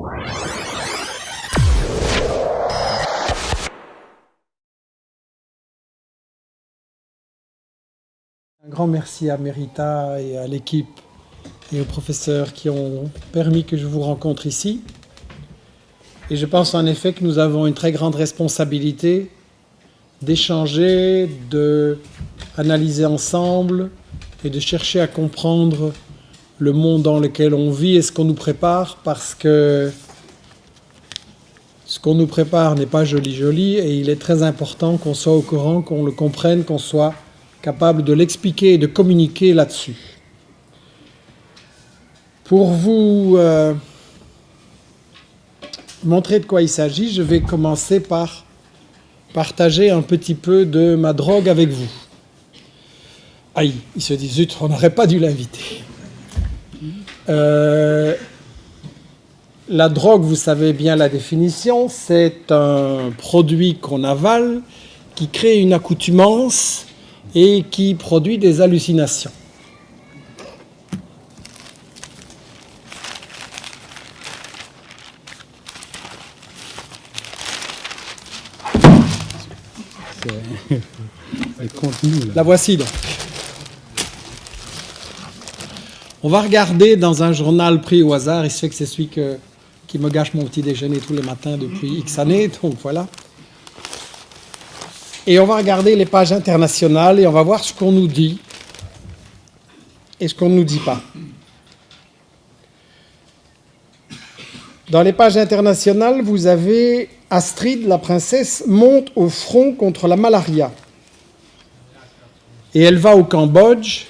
Un grand merci à Merita et à l'équipe et aux professeurs qui ont permis que je vous rencontre ici. Et je pense en effet que nous avons une très grande responsabilité d'échanger, d'analyser ensemble et de chercher à comprendre le monde dans lequel on vit et ce qu'on nous prépare, parce que ce qu'on nous prépare n'est pas joli et il est très important qu'on soit au courant, qu'on le comprenne, qu'on soit capable de l'expliquer et de communiquer là-dessus. Pour vous montrer de quoi il s'agit, je vais commencer par partager un petit peu de ma drogue avec vous. Aïe, il se dit, zut, on n'aurait pas dû l'inviter. La drogue, vous savez bien la définition, c'est un produit qu'on avale, qui crée une accoutumance et qui produit des hallucinations. La voici donc. On va regarder dans un journal pris au hasard, il se fait que c'est celui qui me gâche mon petit déjeuner tous les matins depuis X années, donc voilà. Et on va regarder les pages internationales et on va voir ce qu'on nous dit et ce qu'on ne nous dit pas. Dans les pages internationales, vous avez Astrid, la princesse, monte au front contre la malaria. Et elle va au Cambodge,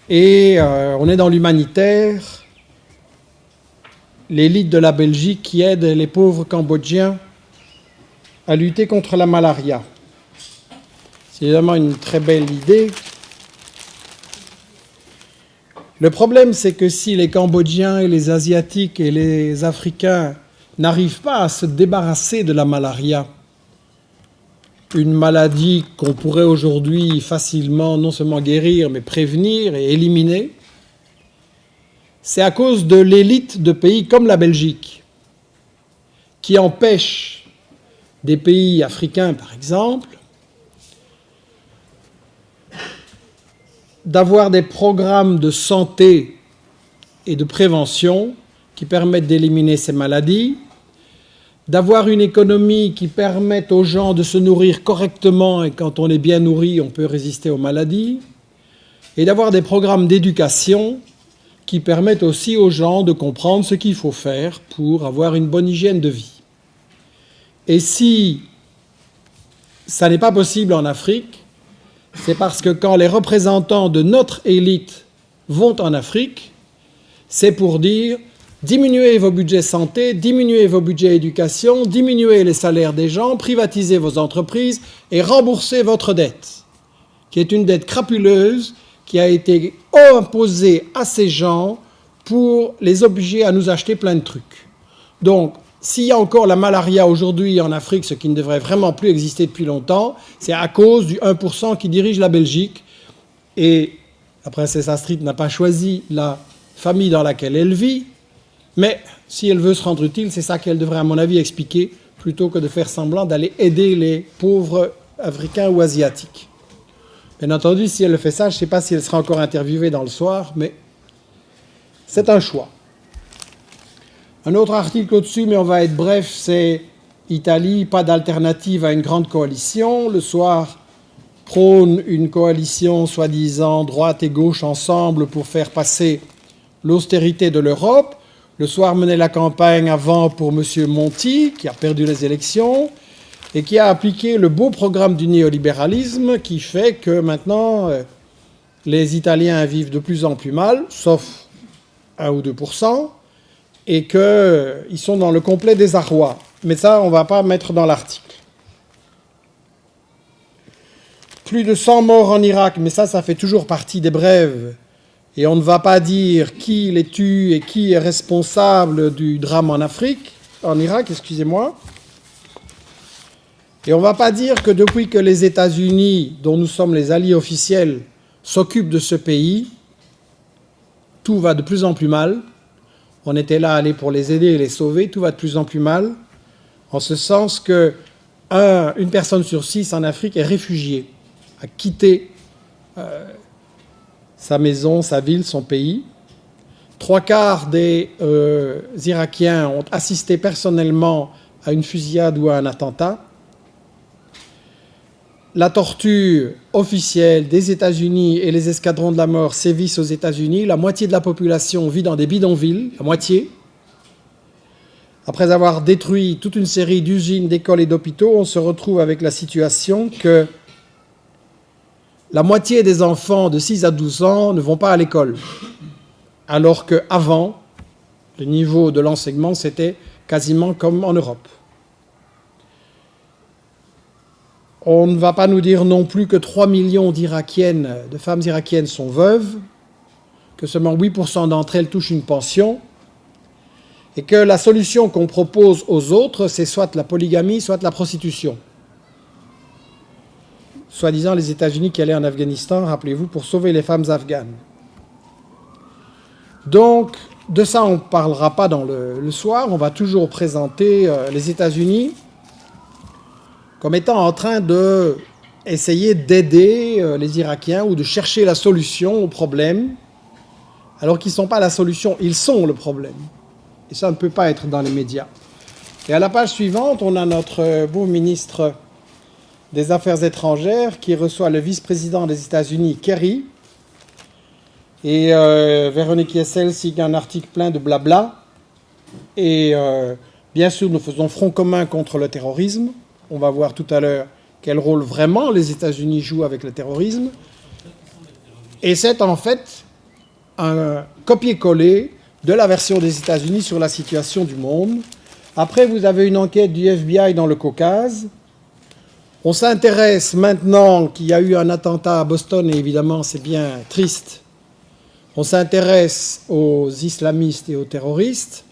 et on est dans l'humanitaire, l'élite de la Belgique qui aide les pauvres Cambodgiens à lutter contre la malaria. C'est évidemment une très belle idée. Le problème, c'est que si les Cambodgiens et les Asiatiques et les Africains n'arrivent pas à se débarrasser de la malaria, une maladie qu'on pourrait aujourd'hui facilement non seulement guérir, mais prévenir et éliminer, c'est à cause de l'élite de pays comme la Belgique, qui empêche des pays africains, par exemple, d'avoir des programmes de santé et de prévention qui permettent d'éliminer ces maladies, d'avoir une économie qui permette aux gens de se nourrir correctement, et quand on est bien nourri, on peut résister aux maladies, et d'avoir des programmes d'éducation qui permettent aussi aux gens de comprendre ce qu'il faut faire pour avoir une bonne hygiène de vie. Et si ça n'est pas possible en Afrique, c'est parce que quand les représentants de notre élite vont en Afrique, c'est pour dire diminuez vos budgets santé, diminuez vos budgets éducation, diminuez les salaires des gens, privatisez vos entreprises et remboursez votre dette, qui est une dette crapuleuse qui a été imposée à ces gens pour les obliger à nous acheter plein de trucs. Donc, s'il y a encore la malaria aujourd'hui en Afrique, ce qui ne devrait vraiment plus exister depuis longtemps, c'est à cause du 1% qui dirige la Belgique. Et la princesse Astrid n'a pas choisi la famille dans laquelle elle vit, mais si elle veut se rendre utile, c'est ça qu'elle devrait, à mon avis, expliquer, plutôt que de faire semblant d'aller aider les pauvres Africains ou Asiatiques. Bien entendu, si elle fait ça, je ne sais pas si elle sera encore interviewée dans le soir, mais c'est un choix. Un autre article au-dessus, mais on va être bref, c'est Italie, pas d'alternative à une grande coalition. Le soir, prône une coalition soi-disant droite et gauche ensemble pour faire passer l'austérité de l'Europe. Le soir, menait la campagne avant pour M. Monti, qui a perdu les élections, et qui a appliqué le beau programme du néolibéralisme qui fait que maintenant, les Italiens vivent de plus en plus mal, sauf 1 ou 2%, et qu'ils sont dans le complet désarroi. Mais ça, on ne va pas mettre dans l'article. Plus de 100 morts en Irak, mais ça fait toujours partie des brèves. Et on ne va pas dire qui les tue et qui est responsable du drame en Irak, excusez-moi. Et on ne va pas dire que depuis que les États-Unis, dont nous sommes les alliés officiels, s'occupent de ce pays, tout va de plus en plus mal. on était là aller pour les aider et les sauver, tout va de plus en plus mal, en ce sens que une personne sur 6 en Afrique est réfugiée, a quitté sa maison, sa ville, son pays. 3/4 des Irakiens ont assisté personnellement à une fusillade ou à un attentat. La torture officielle des États-Unis et les escadrons de la mort sévissent aux États-Unis. La moitié de la population vit dans des bidonvilles, la moitié. Après avoir détruit toute une série d'usines, d'écoles et d'hôpitaux, on se retrouve avec la situation que la moitié des enfants de 6 à 12 ans ne vont pas à l'école, alors qu'avant, le niveau de l'enseignement, c'était quasiment comme en Europe. On ne va pas nous dire non plus que 3 millions d'Irakiennes, de femmes irakiennes sont veuves, que seulement 8% d'entre elles touchent une pension, et que la solution qu'on propose aux autres, c'est soit la polygamie, soit la prostitution. Soi-disant les États-Unis qui allaient en Afghanistan, rappelez-vous, pour sauver les femmes afghanes. Donc, de ça, on ne parlera pas dans le soir, on va toujours présenter les États-Unis comme étant en train d'essayer d'aider les Irakiens ou de chercher la solution au problème, alors qu'ils ne sont pas la solution, ils sont le problème. Et ça ne peut pas être dans les médias. Et à la page suivante, on a notre beau ministre des Affaires étrangères qui reçoit le vice-président des États-Unis, Kerry, et Véronique Yessel signe un article plein de blabla. Et bien sûr, nous faisons front commun contre le terrorisme. On va voir tout à l'heure quel rôle vraiment les États-Unis jouent avec le terrorisme. Et c'est en fait un copier-coller de la version des États-Unis sur la situation du monde. Après, vous avez une enquête du FBI dans le Caucase. On s'intéresse maintenant qu'il y a eu un attentat à Boston, et évidemment, c'est bien triste. On s'intéresse aux islamistes et aux terroristes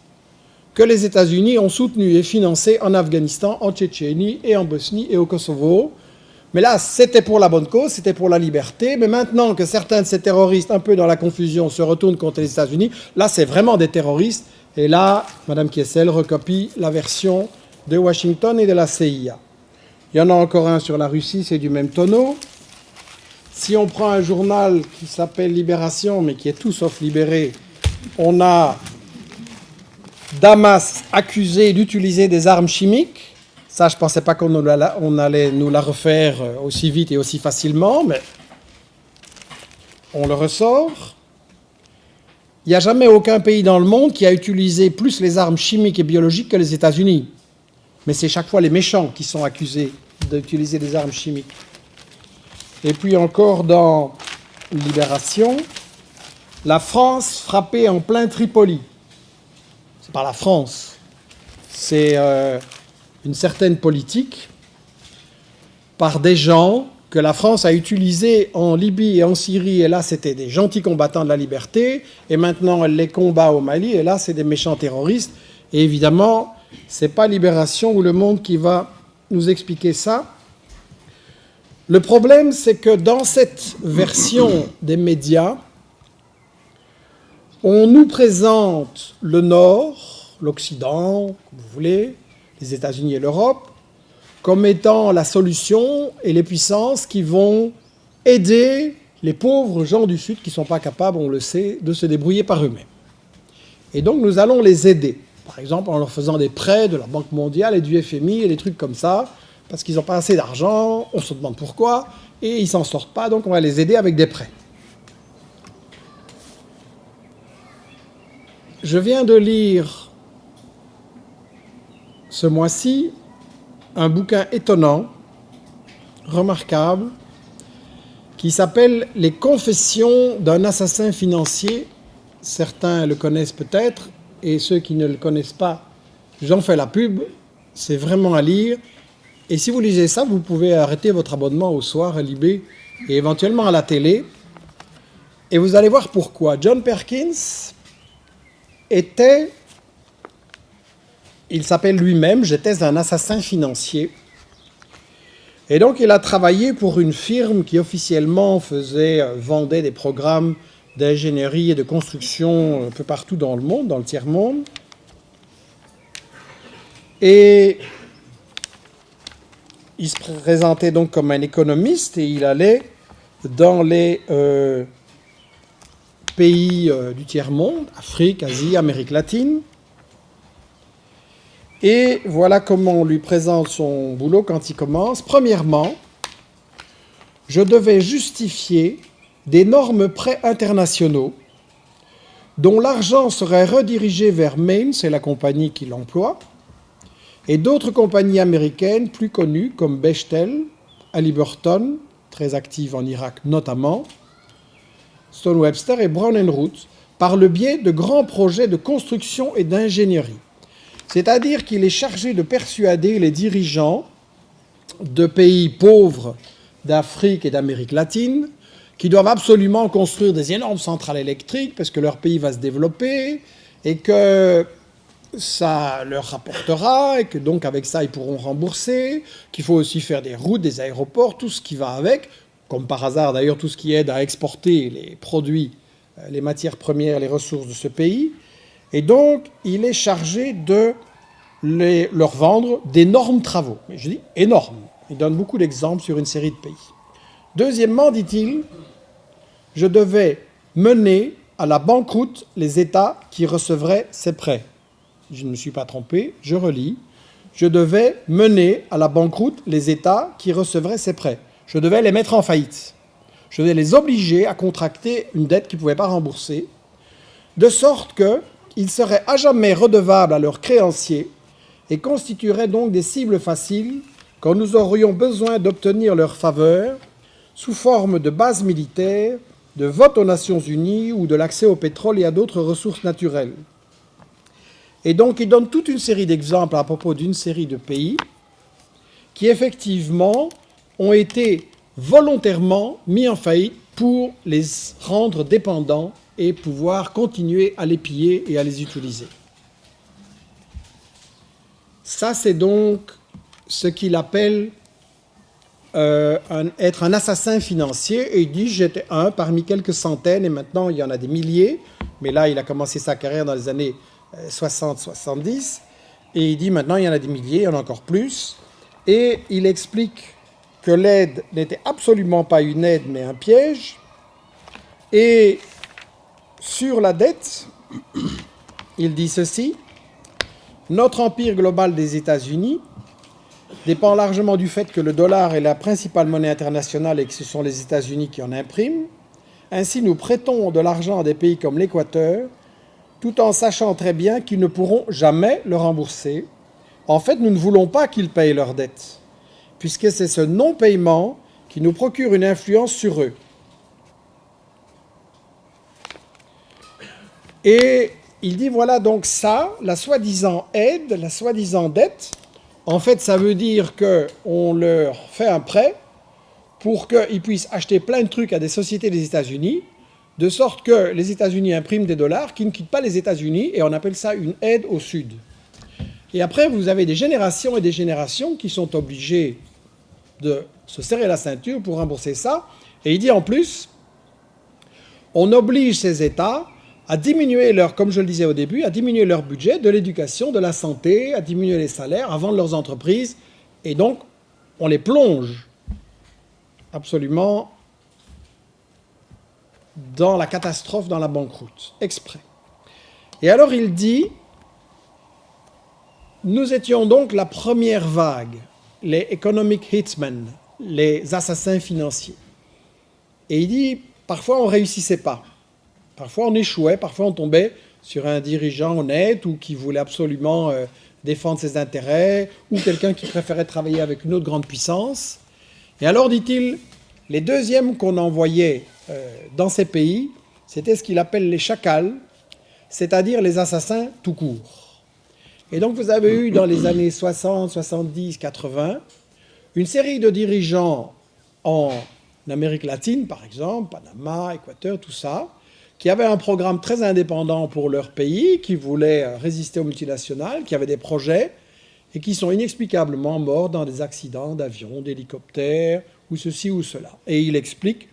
que les États-Unis ont soutenus et financés en Afghanistan, en Tchétchénie et en Bosnie et au Kosovo. Mais là, c'était pour la bonne cause, c'était pour la liberté. Mais maintenant que certains de ces terroristes, un peu dans la confusion, se retournent contre les États-Unis, là, c'est vraiment des terroristes. Et là, Mme Kessel recopie la version de Washington et de la CIA. Il y en a encore un sur la Russie, c'est du même tonneau. Si on prend un journal qui s'appelle Libération, mais qui est tout sauf libéré, on a Damas accusé d'utiliser des armes chimiques. Ça, je ne pensais pas qu'on allait nous la refaire aussi vite et aussi facilement, mais on le ressort. Il n'y a jamais aucun pays dans le monde qui a utilisé plus les armes chimiques et biologiques que les États-Unis. Mais c'est chaque fois les méchants qui sont accusés d'utiliser des armes chimiques. Et puis encore dans Libération, la France frappée en plein Tripoli. C'est pas la France, c'est une certaine politique par des gens que la France a utilisés en Libye et en Syrie, et là c'était des gentils combattants de la liberté, et maintenant elle les combat au Mali, et là c'est des méchants terroristes, et évidemment c'est pas Libération ou Le Monde qui va nous expliquer ça. Le problème c'est que dans cette version des médias, on nous présente le Nord, l'Occident, comme vous voulez, les États-Unis et l'Europe, comme étant la solution et les puissances qui vont aider les pauvres gens du Sud qui ne sont pas capables, on le sait, de se débrouiller par eux-mêmes. Et donc nous allons les aider, par exemple en leur faisant des prêts de la Banque mondiale et du FMI et des trucs comme ça, parce qu'ils n'ont pas assez d'argent, on se demande pourquoi, et ils ne s'en sortent pas, donc on va les aider avec des prêts. Je viens de lire ce mois-ci un bouquin étonnant, remarquable, qui s'appelle « Les confessions d'un assassin financier ». Certains le connaissent peut-être, et ceux qui ne le connaissent pas, j'en fais la pub, c'est vraiment à lire. Et si vous lisez ça, vous pouvez arrêter votre abonnement au soir à Libé et éventuellement à la télé. Et vous allez voir pourquoi. John Perkins était, il s'appelle lui-même, j'étais un assassin financier. Et donc il a travaillé pour une firme qui officiellement vendait des programmes d'ingénierie et de construction un peu partout dans le monde, dans le tiers-monde. Et il se présentait donc comme un économiste et il allait dans les pays du tiers-monde, Afrique, Asie, Amérique latine. Et voilà comment on lui présente son boulot quand il commence. Premièrement, je devais justifier d'énormes prêts internationaux dont l'argent serait redirigé vers Main, c'est la compagnie qui l'emploie, et d'autres compagnies américaines plus connues comme Bechtel, Halliburton, très active en Irak notamment, Stone Webster et Brown & Root, par le biais de grands projets de construction et d'ingénierie. C'est-à-dire qu'il est chargé de persuader les dirigeants de pays pauvres d'Afrique et d'Amérique latine qui doivent absolument construire des énormes centrales électriques parce que leur pays va se développer et que ça leur rapportera et que donc avec ça ils pourront rembourser, qu'il faut aussi faire des routes, des aéroports, tout ce qui va avec, comme par hasard d'ailleurs tout ce qui aide à exporter les produits, les matières premières, les ressources de ce pays. Et donc, il est chargé de leur vendre d'énormes travaux. Mais je dis énormes. Il donne beaucoup d'exemples sur une série de pays. Deuxièmement, dit-il, je devais mener à la banqueroute les États qui recevraient ces prêts. Je ne me suis pas trompé, je relis. Je devais mener à la banqueroute les États qui recevraient ces prêts. Je devais les mettre en faillite. Je devais les obliger à contracter une dette qu'ils ne pouvaient pas rembourser, de sorte que ils seraient à jamais redevables à leurs créanciers et constitueraient donc des cibles faciles quand nous aurions besoin d'obtenir leur faveur sous forme de bases militaires, de vote aux Nations Unies ou de l'accès au pétrole et à d'autres ressources naturelles. Et donc il donne toute une série d'exemples à propos d'une série de pays qui effectivement ont été volontairement mis en faillite pour les rendre dépendants et pouvoir continuer à les piller et à les utiliser. Ça, c'est donc ce qu'il appelle être un assassin financier. Et il dit, j'étais un parmi quelques centaines, et maintenant il y en a des milliers. Mais là, il a commencé sa carrière dans les années 60-70. Et il dit, maintenant il y en a des milliers, il y en a encore plus. Et il explique que l'aide n'était absolument pas une aide, mais un piège. Et sur la dette, il dit ceci: notre empire global des États-Unis dépend largement du fait que le dollar est la principale monnaie internationale et que ce sont les États-Unis qui en impriment. Ainsi, nous prêtons de l'argent à des pays comme l'Équateur, tout en sachant très bien qu'ils ne pourront jamais le rembourser. En fait, nous ne voulons pas qu'ils payent leurs dettes, puisque c'est ce non-paiement qui nous procure une influence sur eux. Et il dit, voilà donc ça, la soi-disant aide, la soi-disant dette, en fait, ça veut dire qu'on leur fait un prêt pour qu'ils puissent acheter plein de trucs à des sociétés des États-Unis, de sorte que les États-Unis impriment des dollars qui ne quittent pas les États-Unis, et on appelle ça une aide au Sud. Et après, vous avez des générations et des générations qui sont obligées de se serrer la ceinture pour rembourser ça. Et il dit en plus, on oblige ces États à diminuer leur, comme je le disais au début, à diminuer leur budget de l'éducation, de la santé, à diminuer les salaires, à vendre leurs entreprises. Et donc, on les plonge absolument dans la catastrophe, dans la banqueroute, exprès. Et alors il dit, nous étions donc la première vague, les economic hitmen, les assassins financiers. Et il dit, parfois on ne réussissait pas. Parfois on échouait, parfois on tombait sur un dirigeant honnête ou qui voulait absolument défendre ses intérêts, ou quelqu'un qui préférait travailler avec une autre grande puissance. Et alors, dit-il, les deuxièmes qu'on envoyait dans ces pays, c'était ce qu'il appelle les chacals, c'est-à-dire les assassins tout court. Et donc vous avez eu dans les années 60, 70, 80, une série de dirigeants en Amérique latine, par exemple, Panama, Équateur, tout ça, qui avaient un programme très indépendant pour leur pays, qui voulaient résister aux multinationales, qui avaient des projets, et qui sont inexplicablement morts dans des accidents d'avions, d'hélicoptères, ou ceci ou cela. Et il explique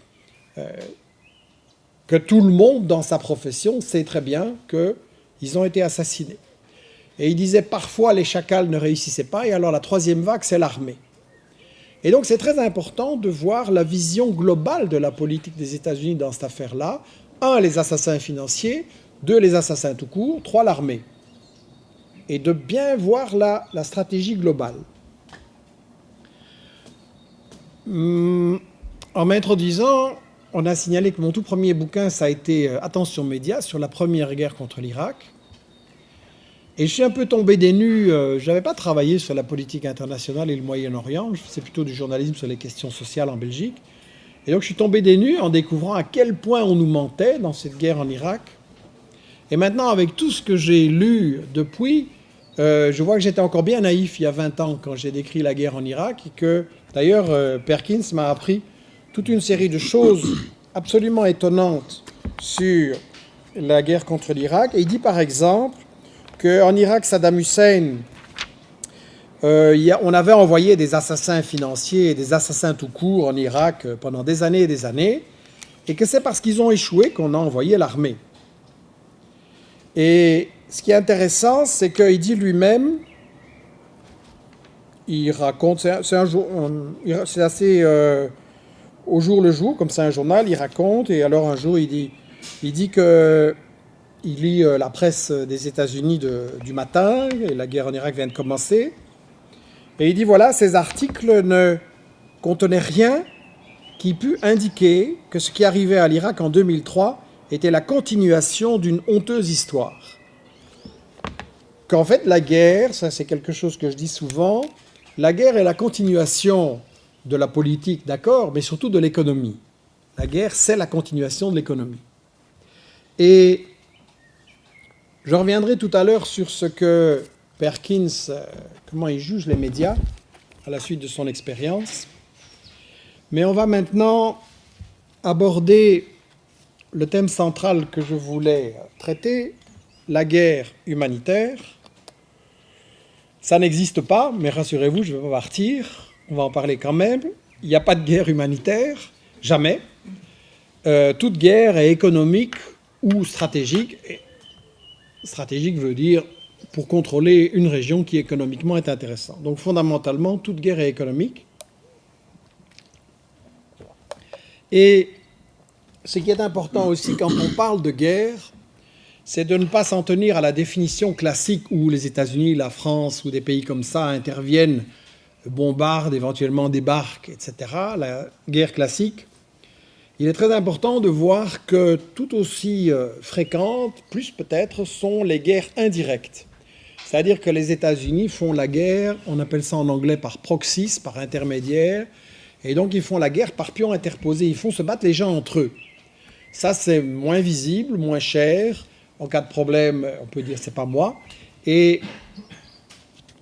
que tout le monde dans sa profession sait très bien qu'ils ont été assassinés. Et il disait parfois les chacals ne réussissaient pas, et alors la troisième vague, c'est l'armée. Et donc c'est très important de voir la vision globale de la politique des États-Unis dans cette affaire-là. 1, les assassins financiers, 2, les assassins tout court, 3, l'armée. Et de bien voir la stratégie globale. En m'introduisant, on a signalé que mon tout premier bouquin, ça a été Attention médias sur la première guerre contre l'Irak. Et je suis un peu tombé des nues, je n'avais pas travaillé sur la politique internationale et le Moyen-Orient, je faisais plutôt du journalisme sur les questions sociales en Belgique. Et donc je suis tombé des nues en découvrant à quel point on nous mentait dans cette guerre en Irak. Et maintenant, avec tout ce que j'ai lu depuis, je vois que j'étais encore bien naïf il y a 20 ans quand j'ai décrit la guerre en Irak, et que d'ailleurs Perkins m'a appris toute une série de choses absolument étonnantes sur la guerre contre l'Irak. Et il dit par exemple qu'en Irak, Saddam Hussein, on avait envoyé des assassins financiers et des assassins tout court en Irak pendant des années, et que c'est parce qu'ils ont échoué qu'on a envoyé l'armée. Et ce qui est intéressant, c'est qu'il dit lui-même, il raconte, c'est assez au jour le jour, comme c'est un journal, il raconte, et alors un jour il dit que il lit la presse des États-Unis du matin, et la guerre en Irak vient de commencer, et il dit voilà, ces articles ne contenaient rien qui pût indiquer que ce qui arrivait à l'Irak en 2003 était la continuation d'une honteuse histoire. Qu'en fait la guerre, ça c'est quelque chose que je dis souvent, la guerre est la continuation de la politique, d'accord, mais surtout de l'économie. La guerre, c'est la continuation de l'économie. Et je reviendrai tout à l'heure sur ce que Perkins, comment il juge les médias à la suite de son expérience. Mais on va maintenant aborder le thème central que je voulais traiter, la guerre humanitaire. Ça n'existe pas, mais rassurez-vous, je ne vais pas partir. On va en parler quand même. Il n'y a pas de guerre humanitaire, jamais. Toute guerre est économique ou stratégique. Et stratégique veut dire pour contrôler une région qui économiquement est intéressante. Donc fondamentalement, toute guerre est économique. Et ce qui est important aussi quand on parle de guerre, c'est de ne pas s'en tenir à la définition classique où les États-Unis, la France ou des pays comme ça interviennent, bombardent, éventuellement débarquent, etc. La guerre classique. Il est très important de voir que tout aussi fréquentes, plus peut-être, sont les guerres indirectes. C'est-à-dire que les États-Unis font la guerre, on appelle ça en anglais par proxys, par intermédiaire, et donc ils font la guerre par pion interposé, ils font se battre les gens entre eux. Ça, c'est moins visible, moins cher. En cas de problème, on peut dire c'est pas moi. Et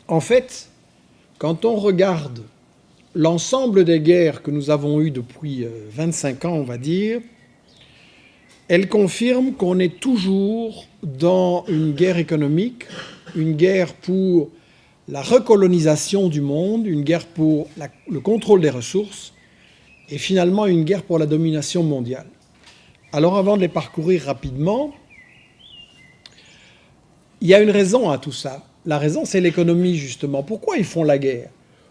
en fait, quand on regarde l'ensemble des guerres que nous avons eues depuis 25 ans, on va dire, elles confirment qu'on est toujours dans une guerre économique, une guerre pour la recolonisation du monde, une guerre pour le contrôle des ressources, et finalement une guerre pour la domination mondiale. Alors avant de les parcourir rapidement, il y a une raison à tout ça. La raison, c'est l'économie, justement. Pourquoi ils font la guerre?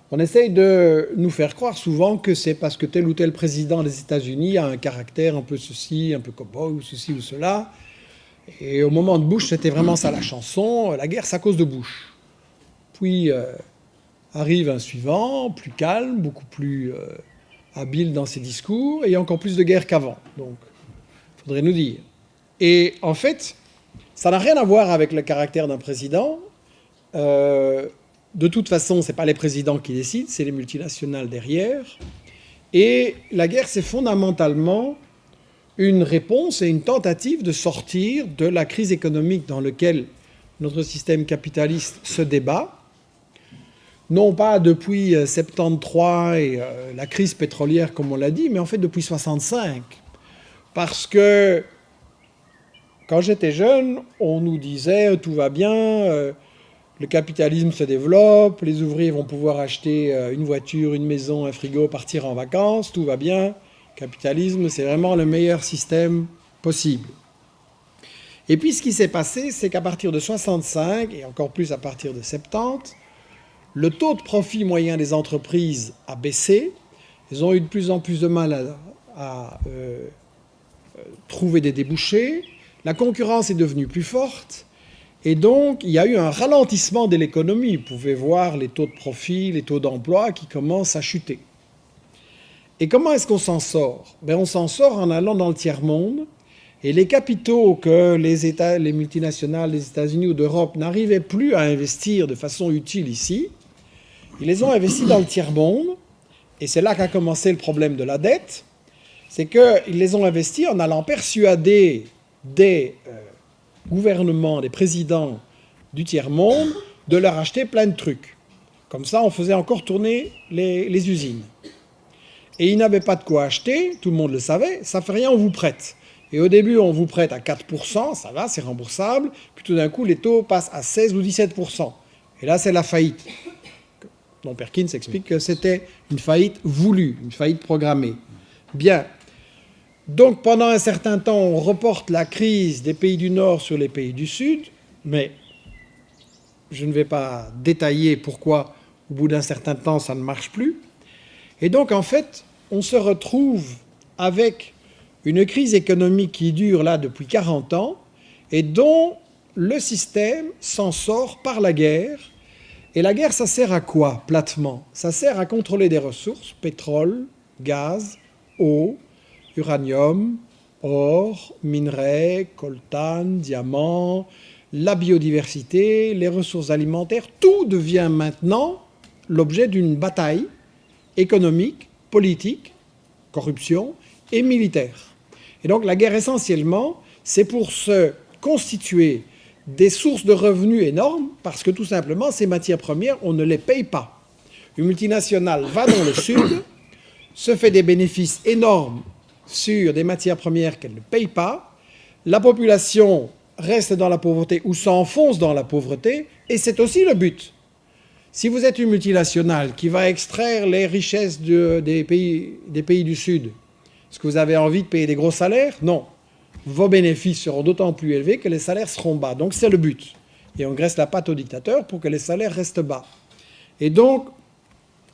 On essaye de nous faire croire souvent que c'est parce que tel ou tel président des États-Unis a un caractère un peu ceci, un peu cow-boy, ou ceci ou cela. Et au moment de Bush, c'était vraiment ça la chanson. La guerre, c'est à cause de Bush. Puis arrive un suivant, plus calme, beaucoup plus habile dans ses discours, et il y a encore plus de guerre qu'avant. Donc, il faudrait nous dire. Et en fait, ça n'a rien à voir avec le caractère d'un président. De toute façon, ce n'est pas les présidents qui décident, c'est les multinationales derrière. Et la guerre, c'est fondamentalement une réponse et une tentative de sortir de la crise économique dans laquelle notre système capitaliste se débat. Non pas depuis 73 et la crise pétrolière, comme on l'a dit, mais en fait depuis 65. Parce que quand j'étais jeune, on nous disait tout va bien, le capitalisme se développe, les ouvriers vont pouvoir acheter une voiture, une maison, un frigo, partir en vacances, tout va bien. Le capitalisme, c'est vraiment le meilleur système possible. Et puis ce qui s'est passé, c'est qu'à partir de 65, et encore plus à partir de 70, le taux de profit moyen des entreprises a baissé. Elles ont eu de plus en plus de mal à trouver des débouchés. La concurrence est devenue plus forte. Et donc, il y a eu un ralentissement de l'économie. Vous pouvez voir les taux de profit, les taux d'emploi qui commencent à chuter. Et comment est-ce qu'on s'en sort? On s'en sort en allant dans le tiers-monde. Et les capitaux que les multinationales des États-Unis ou d'Europe n'arrivaient plus à investir de façon utile ici, ils les ont investis dans le tiers-monde. Et c'est là qu'a commencé le problème de la dette. C'est qu'ils les ont investis en allant persuader des gouvernements, des présidents du tiers-monde de leur acheter plein de trucs. Comme ça, on faisait encore tourner les usines. Et ils n'avaient pas de quoi acheter, tout le monde le savait, ça fait rien, on vous prête. Et au début, on vous prête à 4%, ça va, c'est remboursable. Puis tout d'un coup, les taux passent à 16 ou 17%. Et là, c'est la faillite. Donc Perkins explique que c'était une faillite voulue, une faillite programmée. Bien. Donc pendant un certain temps, on reporte la crise des pays du Nord sur les pays du Sud, mais je ne vais pas détailler pourquoi, au bout d'un certain temps, ça ne marche plus. Et donc, en fait, on se retrouve avec une crise économique qui dure là depuis 40 ans et dont le système s'en sort par la guerre. Et la guerre, ça sert à quoi, platement? Ça sert à contrôler des ressources, pétrole, gaz, eau, uranium, or, minerais, coltan, diamants, la biodiversité, les ressources alimentaires. Tout devient maintenant l'objet d'une bataille économique, politique, corruption et militaire. Et donc la guerre, essentiellement, c'est pour se constituer des sources de revenus énormes, parce que tout simplement, ces matières premières, on ne les paye pas. Une multinationale va dans le sud, se fait des bénéfices énormes sur des matières premières qu'elle ne paye pas, la population reste dans la pauvreté ou s'enfonce dans la pauvreté, et c'est aussi le but. Si vous êtes une multinationale qui va extraire les richesses des pays du Sud, est-ce que vous avez envie de payer des gros salaires? Non. Vos bénéfices seront d'autant plus élevés que les salaires seront bas. Donc c'est le but. Et on graisse la patte au dictateur pour que les salaires restent bas. Et donc,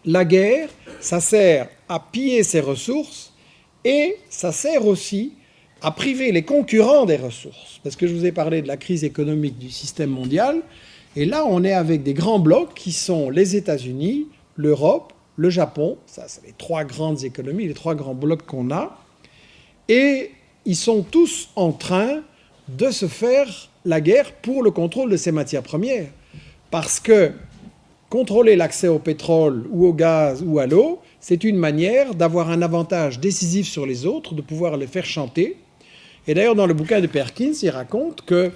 la guerre, ça sert à piller ses ressources et ça sert aussi à priver les concurrents des ressources. Parce que je vous ai parlé de la crise économique du système mondial. Et là, on est avec des grands blocs qui sont les États-Unis, l'Europe, le Japon. Ça, c'est les trois grandes économies, les trois grands blocs qu'on a. Et ils sont tous en train de se faire la guerre pour le contrôle de ces matières premières. Parce que contrôler l'accès au pétrole ou au gaz ou à l'eau, c'est une manière d'avoir un avantage décisif sur les autres, de pouvoir les faire chanter. Et d'ailleurs, dans le bouquin de Perkins, il raconte que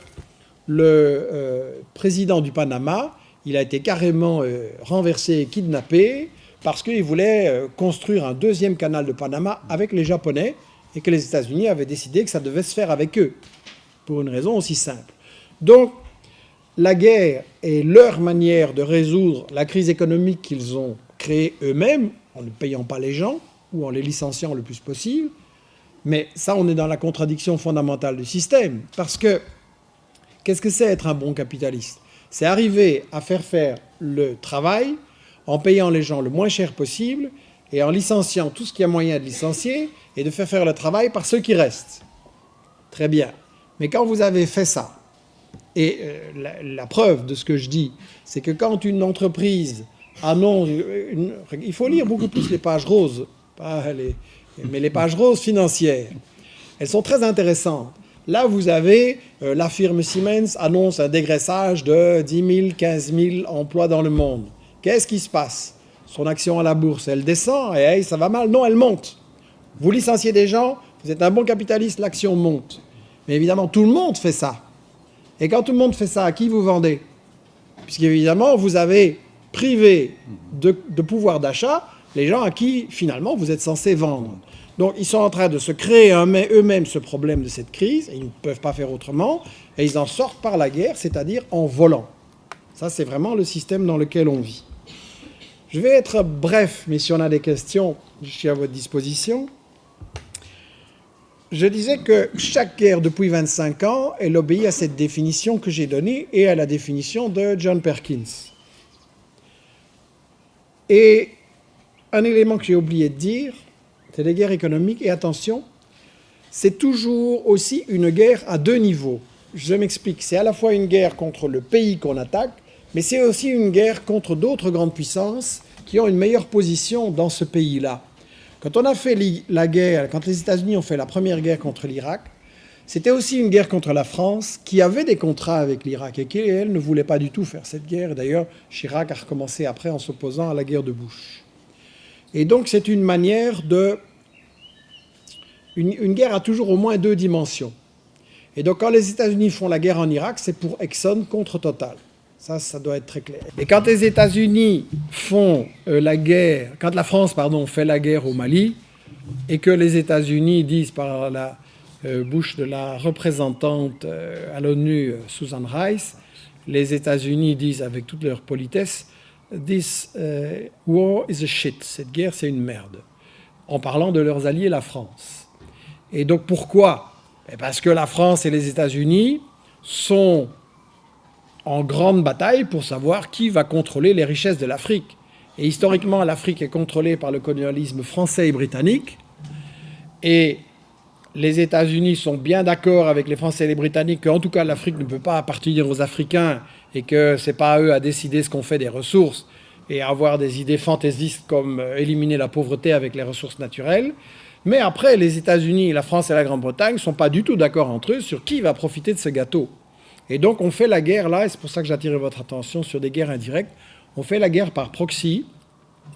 le président du Panama, il a été carrément renversé et kidnappé parce qu'il voulait construire un deuxième canal de Panama avec les Japonais et que les États-Unis avaient décidé que ça devait se faire avec eux, pour une raison aussi simple. Donc, la guerre est leur manière de résoudre la crise économique qu'ils ont créée eux-mêmes, en ne payant pas les gens ou en les licenciant le plus possible. Mais ça, on est dans la contradiction fondamentale du système. Parce que, qu'est-ce que c'est être un bon capitaliste? C'est arriver à faire le travail en payant les gens le moins cher possible et en licenciant tout ce qu'il y a moyen de licencier et de faire le travail par ceux qui restent. Très bien. Mais quand vous avez fait ça, et la preuve de ce que je dis, c'est que quand une entreprise annonce... il faut lire beaucoup plus les pages roses, mais les pages roses financières. Elles sont très intéressantes. Là, vous avez la firme Siemens annonce un dégraissage de 10 000, 15 000 emplois dans le monde. Qu'est-ce qui se passe? Son action à la bourse, elle descend et hey, ça va mal? Non, elle monte. Vous licenciez des gens, vous êtes un bon capitaliste, l'action monte. Mais évidemment, tout le monde fait ça. Et quand tout le monde fait ça, à qui vous vendez? Puisqu'évidemment, vous avez privé de pouvoir d'achat les gens à qui, finalement, vous êtes censé vendre. Donc, ils sont en train de se créer eux-mêmes ce problème de cette crise, et ils ne peuvent pas faire autrement, et ils en sortent par la guerre, c'est-à-dire en volant. Ça, c'est vraiment le système dans lequel on vit. Je vais être bref, mais si on a des questions, je suis à votre disposition. je disais que chaque guerre depuis 25 ans, elle obéit à cette définition que j'ai donnée et à la définition de John Perkins. Et un élément que j'ai oublié de dire, c'est les guerres économiques. Et attention, c'est toujours aussi une guerre à deux niveaux. Je m'explique, c'est à la fois une guerre contre le pays qu'on attaque, mais c'est aussi une guerre contre d'autres grandes puissances qui ont une meilleure position dans ce pays-là. Quand on a fait la guerre, quand les États-Unis ont fait la première guerre contre l'Irak, c'était aussi une guerre contre la France qui avait des contrats avec l'Irak et qui, elle, ne voulait pas du tout faire cette guerre. D'ailleurs, Chirac a recommencé après en s'opposant à la guerre de Bush. Et donc, c'est une manière de... Une guerre a toujours au moins deux dimensions. Et donc, quand les États-Unis font la guerre en Irak, c'est pour Exxon contre Total. Ça doit être très clair. Et quand les États-Unis font la guerre, quand la France, fait la guerre au Mali, et que les États-Unis disent par la bouche de la représentante à l'ONU, Susan Rice, les États-Unis disent avec toute leur politesse, This war is a shit. Cette guerre, c'est une merde. En parlant de leurs alliés, la France. Et donc pourquoi ? Parce que la France et les États-Unis sont en grande bataille pour savoir qui va contrôler les richesses de l'Afrique. Et historiquement, l'Afrique est contrôlée par le colonialisme français et britannique. Et les États-Unis sont bien d'accord avec les Français et les Britanniques qu'en tout cas l'Afrique ne peut pas appartenir aux Africains et que ce n'est pas à eux à décider ce qu'on fait des ressources et à avoir des idées fantaisistes comme éliminer la pauvreté avec les ressources naturelles. Mais après, les États-Unis, la France et la Grande-Bretagne ne sont pas du tout d'accord entre eux sur qui va profiter de ce gâteau. Et donc on fait la guerre là, et c'est pour ça que j'attire votre attention sur des guerres indirectes, on fait la guerre par proxy.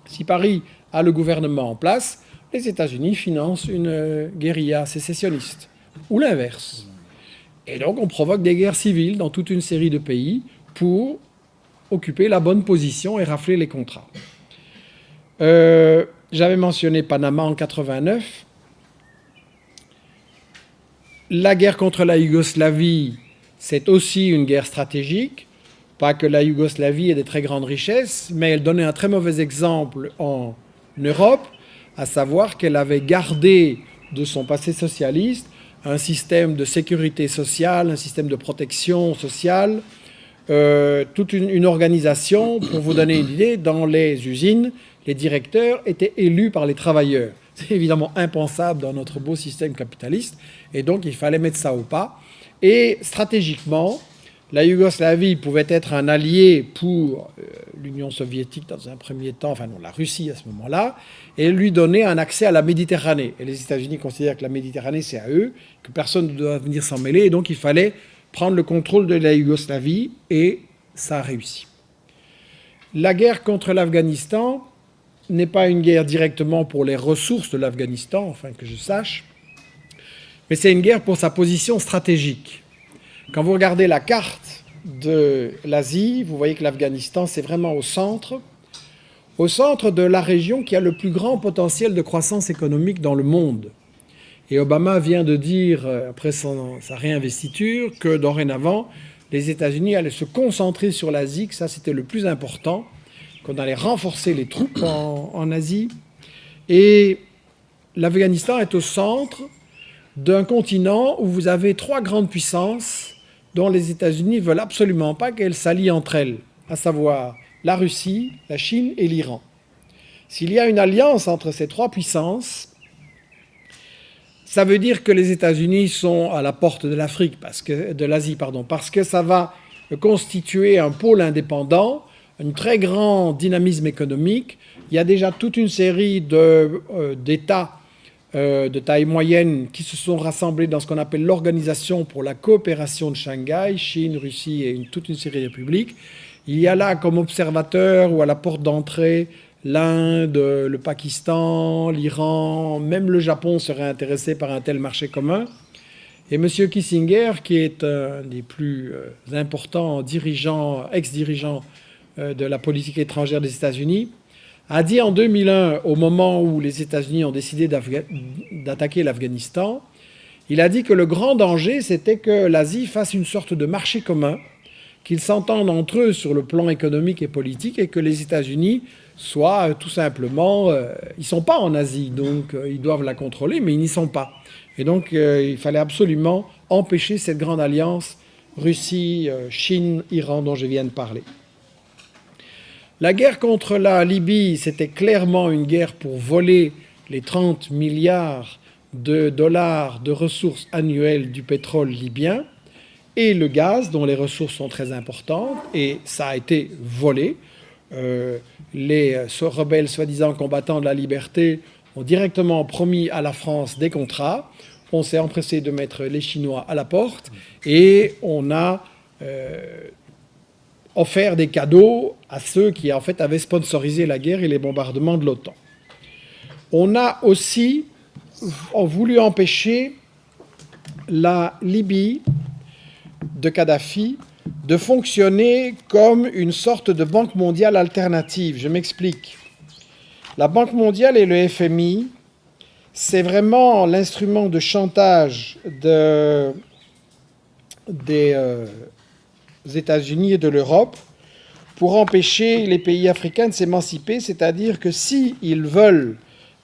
Si Paris a le gouvernement en place, les États-Unis financent une guérilla sécessionniste, ou l'inverse. Et donc on provoque des guerres civiles dans toute une série de pays pour occuper la bonne position et rafler les contrats. J'avais mentionné Panama en 89. La guerre contre la Yougoslavie, c'est aussi une guerre stratégique. Pas que la Yougoslavie ait des très grandes richesses, mais elle donnait un très mauvais exemple en Europe, à savoir qu'elle avait gardé de son passé socialiste un système de sécurité sociale, un système de protection sociale, toute une organisation. Pour vous donner une idée, dans les usines, les directeurs étaient élus par les travailleurs. C'est évidemment impensable dans notre beau système capitaliste, et donc il fallait mettre ça au pas. Et stratégiquement, la Yougoslavie pouvait être un allié pour l'Union soviétique dans un premier temps, enfin non, la Russie à ce moment-là, et lui donner un accès à la Méditerranée. Et les États-Unis considèrent que la Méditerranée, c'est à eux, que personne ne doit venir s'en mêler, et donc il fallait prendre le contrôle de la Yougoslavie, et ça a réussi. La guerre contre l'Afghanistan n'est pas une guerre directement pour les ressources de l'Afghanistan, enfin que je sache, mais c'est une guerre pour sa position stratégique. Quand vous regardez la carte de l'Asie, vous voyez que l'Afghanistan, c'est vraiment au centre de la région qui a le plus grand potentiel de croissance économique dans le monde. Et Obama vient de dire, après sa réinvestiture, que dorénavant, les États-Unis allaient se concentrer sur l'Asie, que ça c'était le plus important, qu'on allait renforcer les troupes en Asie. Et l'Afghanistan est au centre d'un continent où vous avez trois grandes puissances dont les États-Unis ne veulent absolument pas qu'elles s'allient entre elles, à savoir la Russie, la Chine et l'Iran. S'il y a une alliance entre ces trois puissances, ça veut dire que les États-Unis sont à la porte de l'Asie, parce que ça va constituer un pôle indépendant, un très grand dynamisme économique. Il y a déjà toute une série d'États de taille moyenne qui se sont rassemblés dans ce qu'on appelle l'Organisation pour la coopération de Shanghai, Chine, Russie et toute une série de républiques. Il y a là comme observateurs ou à la porte d'entrée l'Inde, le Pakistan, l'Iran, même le Japon serait intéressé par un tel marché commun. Et M. Kissinger, qui est un des plus importants ex-dirigeants de la politique étrangère des États-Unis, a dit en 2001, au moment où les États-Unis ont décidé d'attaquer l'Afghanistan, il a dit que le grand danger, c'était que l'Asie fasse une sorte de marché commun qu'ils s'entendent entre eux sur le plan économique et politique et que les États-Unis soient tout simplement... ils ne sont pas en Asie, donc ils doivent la contrôler, mais ils n'y sont pas. Et donc il fallait absolument empêcher cette grande alliance Russie, Chine, Iran dont je viens de parler. La guerre contre la Libye, c'était clairement une guerre pour voler les 30 milliards de dollars de ressources annuelles du pétrole libyen et le gaz, dont les ressources sont très importantes, et ça a été volé. Les rebelles soi-disant combattants de la liberté ont directement promis à la France des contrats. On s'est empressé de mettre les Chinois à la porte et on a offert des cadeaux à ceux qui en fait avaient sponsorisé la guerre et les bombardements de l'OTAN. On a aussi voulu empêcher la Libye de Kadhafi de fonctionner comme une sorte de banque mondiale alternative. Je m'explique. La Banque mondiale et le FMI, c'est vraiment l'instrument de chantage des États-Unis et de l'Europe pour empêcher les pays africains de s'émanciper, c'est-à-dire que s'ils veulent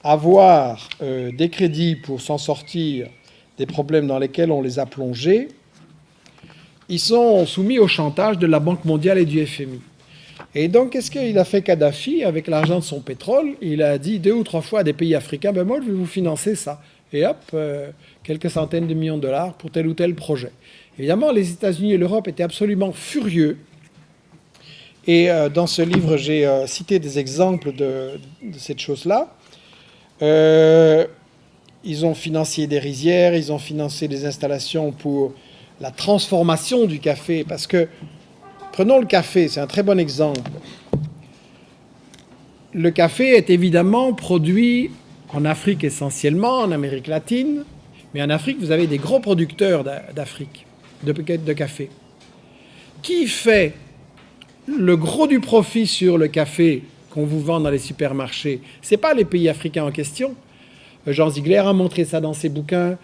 avoir des crédits pour s'en sortir des problèmes dans lesquels on les a plongés, ils sont soumis au chantage de la Banque mondiale et du FMI. Et donc, qu'est-ce qu'il a fait Kadhafi avec l'argent de son pétrole? Il a dit 2 ou 3 fois à des pays africains, ben moi, je vais vous financer ça. Et hop, quelques centaines de millions de dollars pour tel ou tel projet. Évidemment, les États-Unis et l'Europe étaient absolument furieux. Et dans ce livre, j'ai cité des exemples de cette chose-là. Ils ont financé des rizières, ils ont financé des installations pour la transformation du café, parce que, prenons le café, c'est un très bon exemple. Le café est évidemment produit en Afrique essentiellement, en Amérique latine, mais en Afrique, vous avez des gros producteurs d'Afrique, de café. Qui fait le gros du profit sur le café qu'on vous vend dans les supermarchés? Ce n'est pas les pays africains en question. Jean Ziegler a montré ça dans ses bouquins.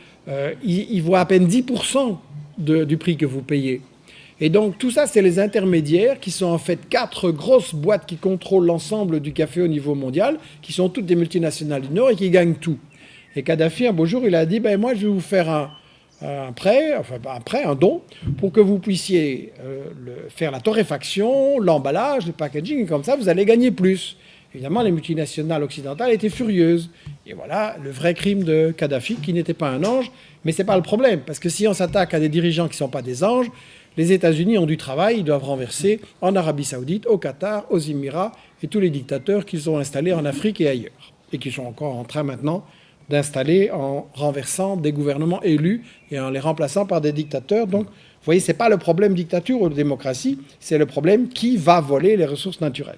Il voit à peine 10% du prix que vous payez. Et donc tout ça, c'est les intermédiaires qui sont en fait 4 grosses boîtes qui contrôlent l'ensemble du café au niveau mondial, qui sont toutes des multinationales du Nord et qui gagnent tout. Et Kadhafi, un beau jour, il a dit, ben moi je vais vous faire un prêt, un don, pour que vous puissiez faire la torréfaction, l'emballage, le packaging, et comme ça vous allez gagner plus. Évidemment, les multinationales occidentales étaient furieuses. Et voilà le vrai crime de Kadhafi, qui n'était pas un ange, mais ce n'est pas le problème. Parce que si on s'attaque à des dirigeants qui ne sont pas des anges, les États-Unis ont du travail, ils doivent renverser en Arabie Saoudite, au Qatar, aux Émirats, et tous les dictateurs qu'ils ont installés en Afrique et ailleurs. Et qui sont encore en train maintenant d'installer en renversant des gouvernements élus et en les remplaçant par des dictateurs. Donc, vous voyez, ce n'est pas le problème dictature ou de démocratie, c'est le problème qui va voler les ressources naturelles.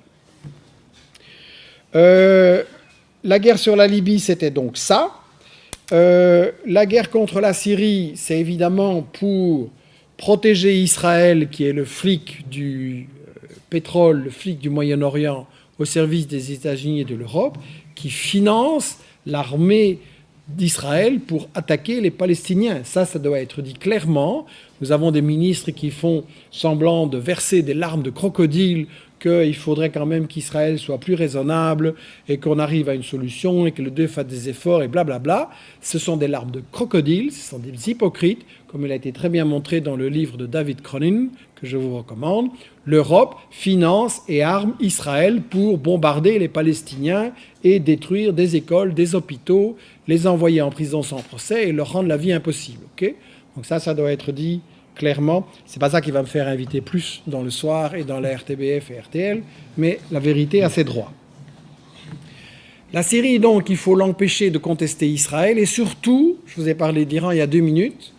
La guerre sur la Libye, c'était donc ça. La guerre contre la Syrie, c'est évidemment pour protéger Israël, qui est le flic du pétrole, le flic du Moyen-Orient, au service des États-Unis et de l'Europe, qui finance l'armée d'Israël pour attaquer les Palestiniens. Ça doit être dit clairement. Nous avons des ministres qui font semblant de verser des larmes de crocodile, qu'il faudrait quand même qu'Israël soit plus raisonnable et qu'on arrive à une solution et que le Dieu fasse des efforts et blablabla. Ce sont des larmes de crocodile, ce sont des hypocrites, comme il a été très bien montré dans le livre de David Cronin, que je vous recommande. L'Europe finance et arme Israël pour bombarder les Palestiniens et détruire des écoles, des hôpitaux, les envoyer en prison sans procès et leur rendre la vie impossible. Okay? Donc ça doit être dit clairement. C'est pas ça qui va me faire inviter plus dans le soir et dans la RTBF et RTL, mais la vérité a ses droits. La Syrie, donc, il faut l'empêcher de contester Israël et surtout, je vous ai parlé d'Iran il y a 2 minutes,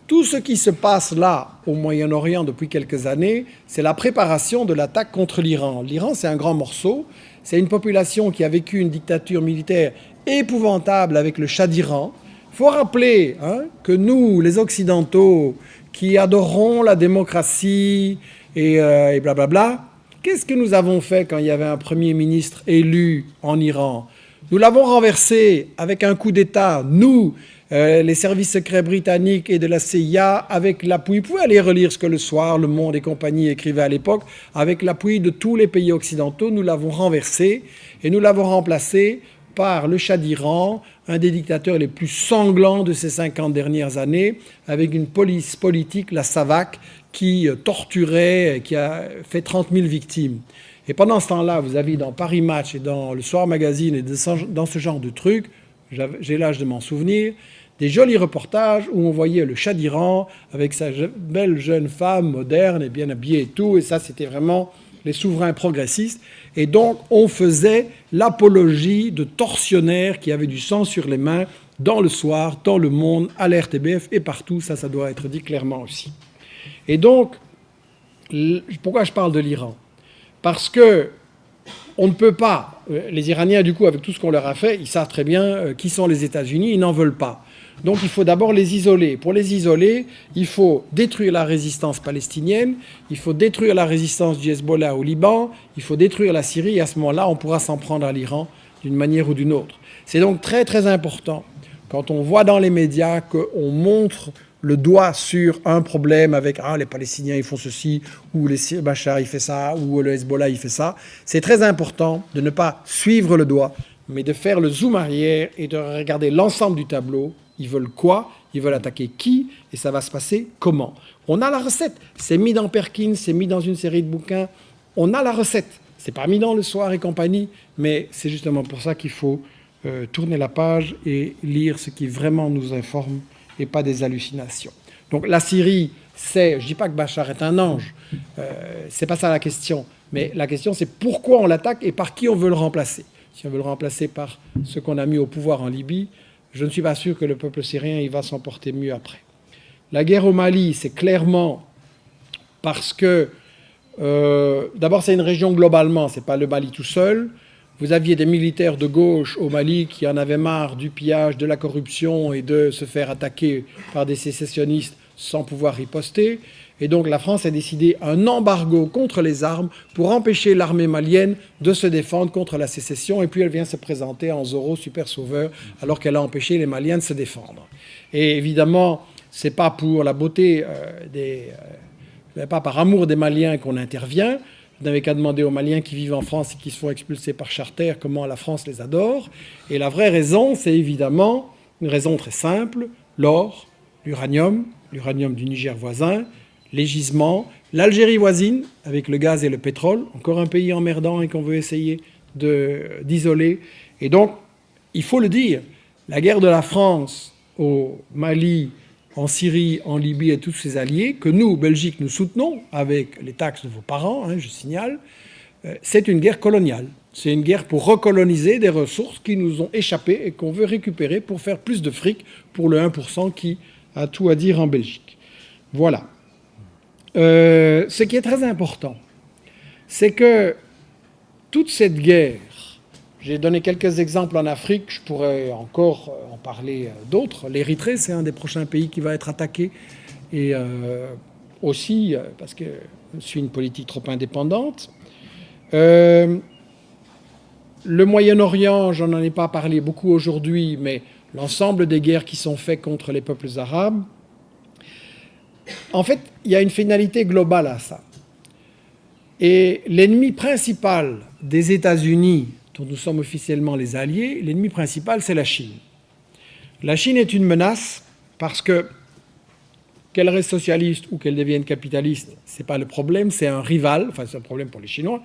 tout ce qui se passe là, au Moyen-Orient depuis quelques années, c'est la préparation de l'attaque contre l'Iran. L'Iran, c'est un grand morceau. C'est une population qui a vécu une dictature militaire épouvantable avec le Shah d'Iran. Il faut rappeler que nous, les Occidentaux, qui adorons la démocratie et blablabla, qu'est-ce que nous avons fait quand il y avait un Premier ministre élu en Iran? Nous l'avons renversé avec un coup d'État, nous, les services secrets britanniques et de la CIA, avec l'appui, vous pouvez aller relire ce que Le Soir, Le Monde et compagnie écrivaient à l'époque, avec l'appui de tous les pays occidentaux, nous l'avons renversé et nous l'avons remplacé par le Shah d'Iran, un des dictateurs les plus sanglants de ces 50 dernières années, avec une police politique, la SAVAK, qui torturait, qui a fait 30 000 victimes. Et pendant ce temps-là, vous avez dans Paris Match et dans Le Soir Magazine et dans ce genre de trucs, j'ai l'âge de m'en souvenir, des jolis reportages où on voyait le Shah d'Iran avec sa belle jeune femme moderne et bien habillée et tout, et ça c'était vraiment les souverains progressistes. Et donc on faisait l'apologie de tortionnaires qui avaient du sang sur les mains dans Le Soir, dans Le Monde, à l'RTBF et partout, ça doit être dit clairement aussi. Et donc, pourquoi je parle de l'Iran ? Parce que on ne peut pas, les Iraniens du coup avec tout ce qu'on leur a fait, ils savent très bien qui sont les États-Unis, ils n'en veulent pas. Donc il faut d'abord les isoler. Pour les isoler, il faut détruire la résistance palestinienne, il faut détruire la résistance du Hezbollah au Liban, il faut détruire la Syrie, et à ce moment-là, on pourra s'en prendre à l'Iran d'une manière ou d'une autre. C'est donc très très important, quand on voit dans les médias qu'on montre le doigt sur un problème avec les Palestiniens ils font ceci, ou les Bachar il fait ça, ou le Hezbollah il fait ça, c'est très important de ne pas suivre le doigt, mais de faire le zoom arrière et de regarder l'ensemble du tableau. Ils veulent quoi ? Ils veulent attaquer qui ? Et ça va se passer comment ? On a la recette. C'est mis dans Perkins, c'est mis dans une série de bouquins. On a la recette. C'est pas mis dans Le Soir et compagnie, mais c'est justement pour ça qu'il faut tourner la page et lire ce qui vraiment nous informe et pas des hallucinations. Donc la Syrie, je ne dis pas que Bachar est un ange, c'est pas ça la question, mais la question c'est pourquoi on l'attaque et par qui on veut le remplacer. Si on veut le remplacer par ceux qu'on a mis au pouvoir en Libye, je ne suis pas sûr que le peuple syrien il va s'en porter mieux après. La guerre au Mali, c'est clairement parce que, d'abord c'est une région globalement, c'est pas le Mali tout seul. Vous aviez des militaires de gauche au Mali qui en avaient marre du pillage, de la corruption et de se faire attaquer par des sécessionnistes sans pouvoir riposter. Et donc la France a décidé un embargo contre les armes pour empêcher l'armée malienne de se défendre contre la sécession. Et puis elle vient se présenter en Zorro super sauveur alors qu'elle a empêché les Maliens de se défendre. Et évidemment, c'est pas pour la beauté pas par amour des Maliens qu'on intervient. Vous n'avez qu'à demander aux Maliens qui vivent en France et qui se font expulser par charter comment la France les adore. Et la vraie raison, c'est évidemment une raison très simple, l'or, l'uranium du Niger voisin, les gisements, l'Algérie voisine avec le gaz et le pétrole, encore un pays emmerdant et qu'on veut essayer d'isoler. Et donc, il faut le dire, la guerre de la France au Mali, en Syrie, en Libye et tous ses alliés, que nous, Belgique, nous soutenons avec les taxes de vos parents, je signale, c'est une guerre coloniale. C'est une guerre pour recoloniser des ressources qui nous ont échappé et qu'on veut récupérer pour faire plus de fric pour le 1% qui a tout à dire en Belgique. Voilà. Ce qui est très important, c'est que toute cette guerre, j'ai donné quelques exemples en Afrique, je pourrais encore en parler d'autres. L'Érythrée, c'est un des prochains pays qui va être attaqué. Et aussi, parce que je suis une politique trop indépendante. Le Moyen-Orient, j'en ai pas parlé beaucoup aujourd'hui, mais l'ensemble des guerres qui sont faites contre les peuples arabes, en fait, il y a une finalité globale à ça. Et l'ennemi principal des États-Unis, dont nous sommes officiellement les alliés, l'ennemi principal, c'est la Chine. La Chine est une menace parce que, qu'elle reste socialiste ou qu'elle devienne capitaliste, ce n'est pas le problème, c'est un rival, enfin c'est un problème pour les Chinois,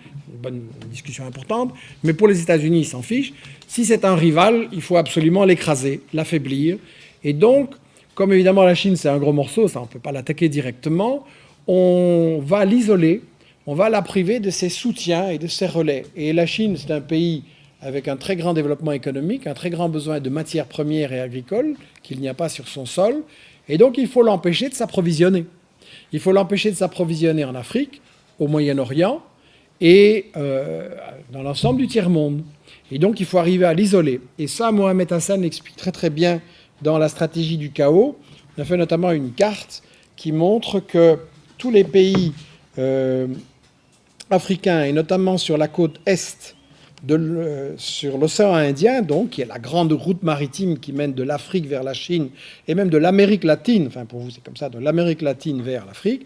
une discussion importante, mais pour les États-Unis, ils s'en fichent. Si c'est un rival, il faut absolument l'écraser, l'affaiblir. Et donc, comme évidemment la Chine, c'est un gros morceau, ça on ne peut pas l'attaquer directement, on va l'isoler, on va la priver de ses soutiens et de ses relais. Et la Chine, c'est un pays avec un très grand développement économique, un très grand besoin de matières premières et agricoles qu'il n'y a pas sur son sol. Et donc, il faut l'empêcher de s'approvisionner. Il faut l'empêcher de s'approvisionner en Afrique, au Moyen-Orient et dans l'ensemble du tiers-monde. Et donc, il faut arriver à l'isoler. Et ça, Mohamed Hassan l'explique très très bien dans la stratégie du chaos. On a fait notamment une carte qui montre que tous les pays africains, et notamment sur la côte est sur l'océan Indien, donc, qui est la grande route maritime qui mène de l'Afrique vers la Chine et même de l'Amérique latine, enfin pour vous c'est comme ça, de l'Amérique latine vers l'Afrique,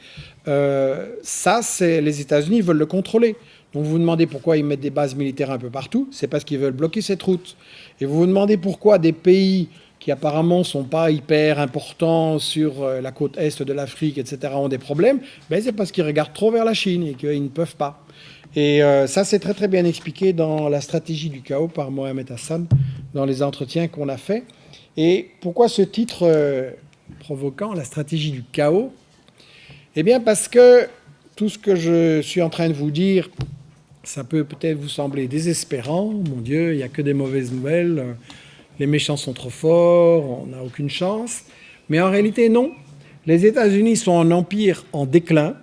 ça, les États-Unis veulent le contrôler. Donc vous vous demandez pourquoi ils mettent des bases militaires un peu partout, c'est parce qu'ils veulent bloquer cette route. Et vous vous demandez pourquoi des pays qui apparemment ne sont pas hyper importants sur la côte est de l'Afrique, etc., ont des problèmes, ben c'est parce qu'ils regardent trop vers la Chine et qu'ils ne peuvent pas. Et ça, c'est très très bien expliqué dans la stratégie du chaos par Mohamed Hassan, dans les entretiens qu'on a faits. Et pourquoi ce titre provoquant, la stratégie du chaos? Eh bien parce que tout ce que je suis en train de vous dire, ça peut peut-être vous sembler désespérant. Mon Dieu, il n'y a que des mauvaises nouvelles. Les méchants sont trop forts, on n'a aucune chance. Mais en réalité, non. Les États-Unis sont un empire en déclin.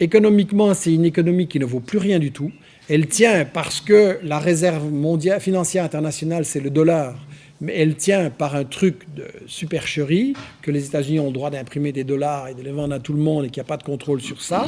Économiquement, c'est une économie qui ne vaut plus rien du tout. Elle tient parce que la réserve mondiale, financière internationale, c'est le dollar. Mais elle tient par un truc de supercherie, que les États-Unis ont le droit d'imprimer des dollars et de les vendre à tout le monde et qu'il n'y a pas de contrôle sur ça.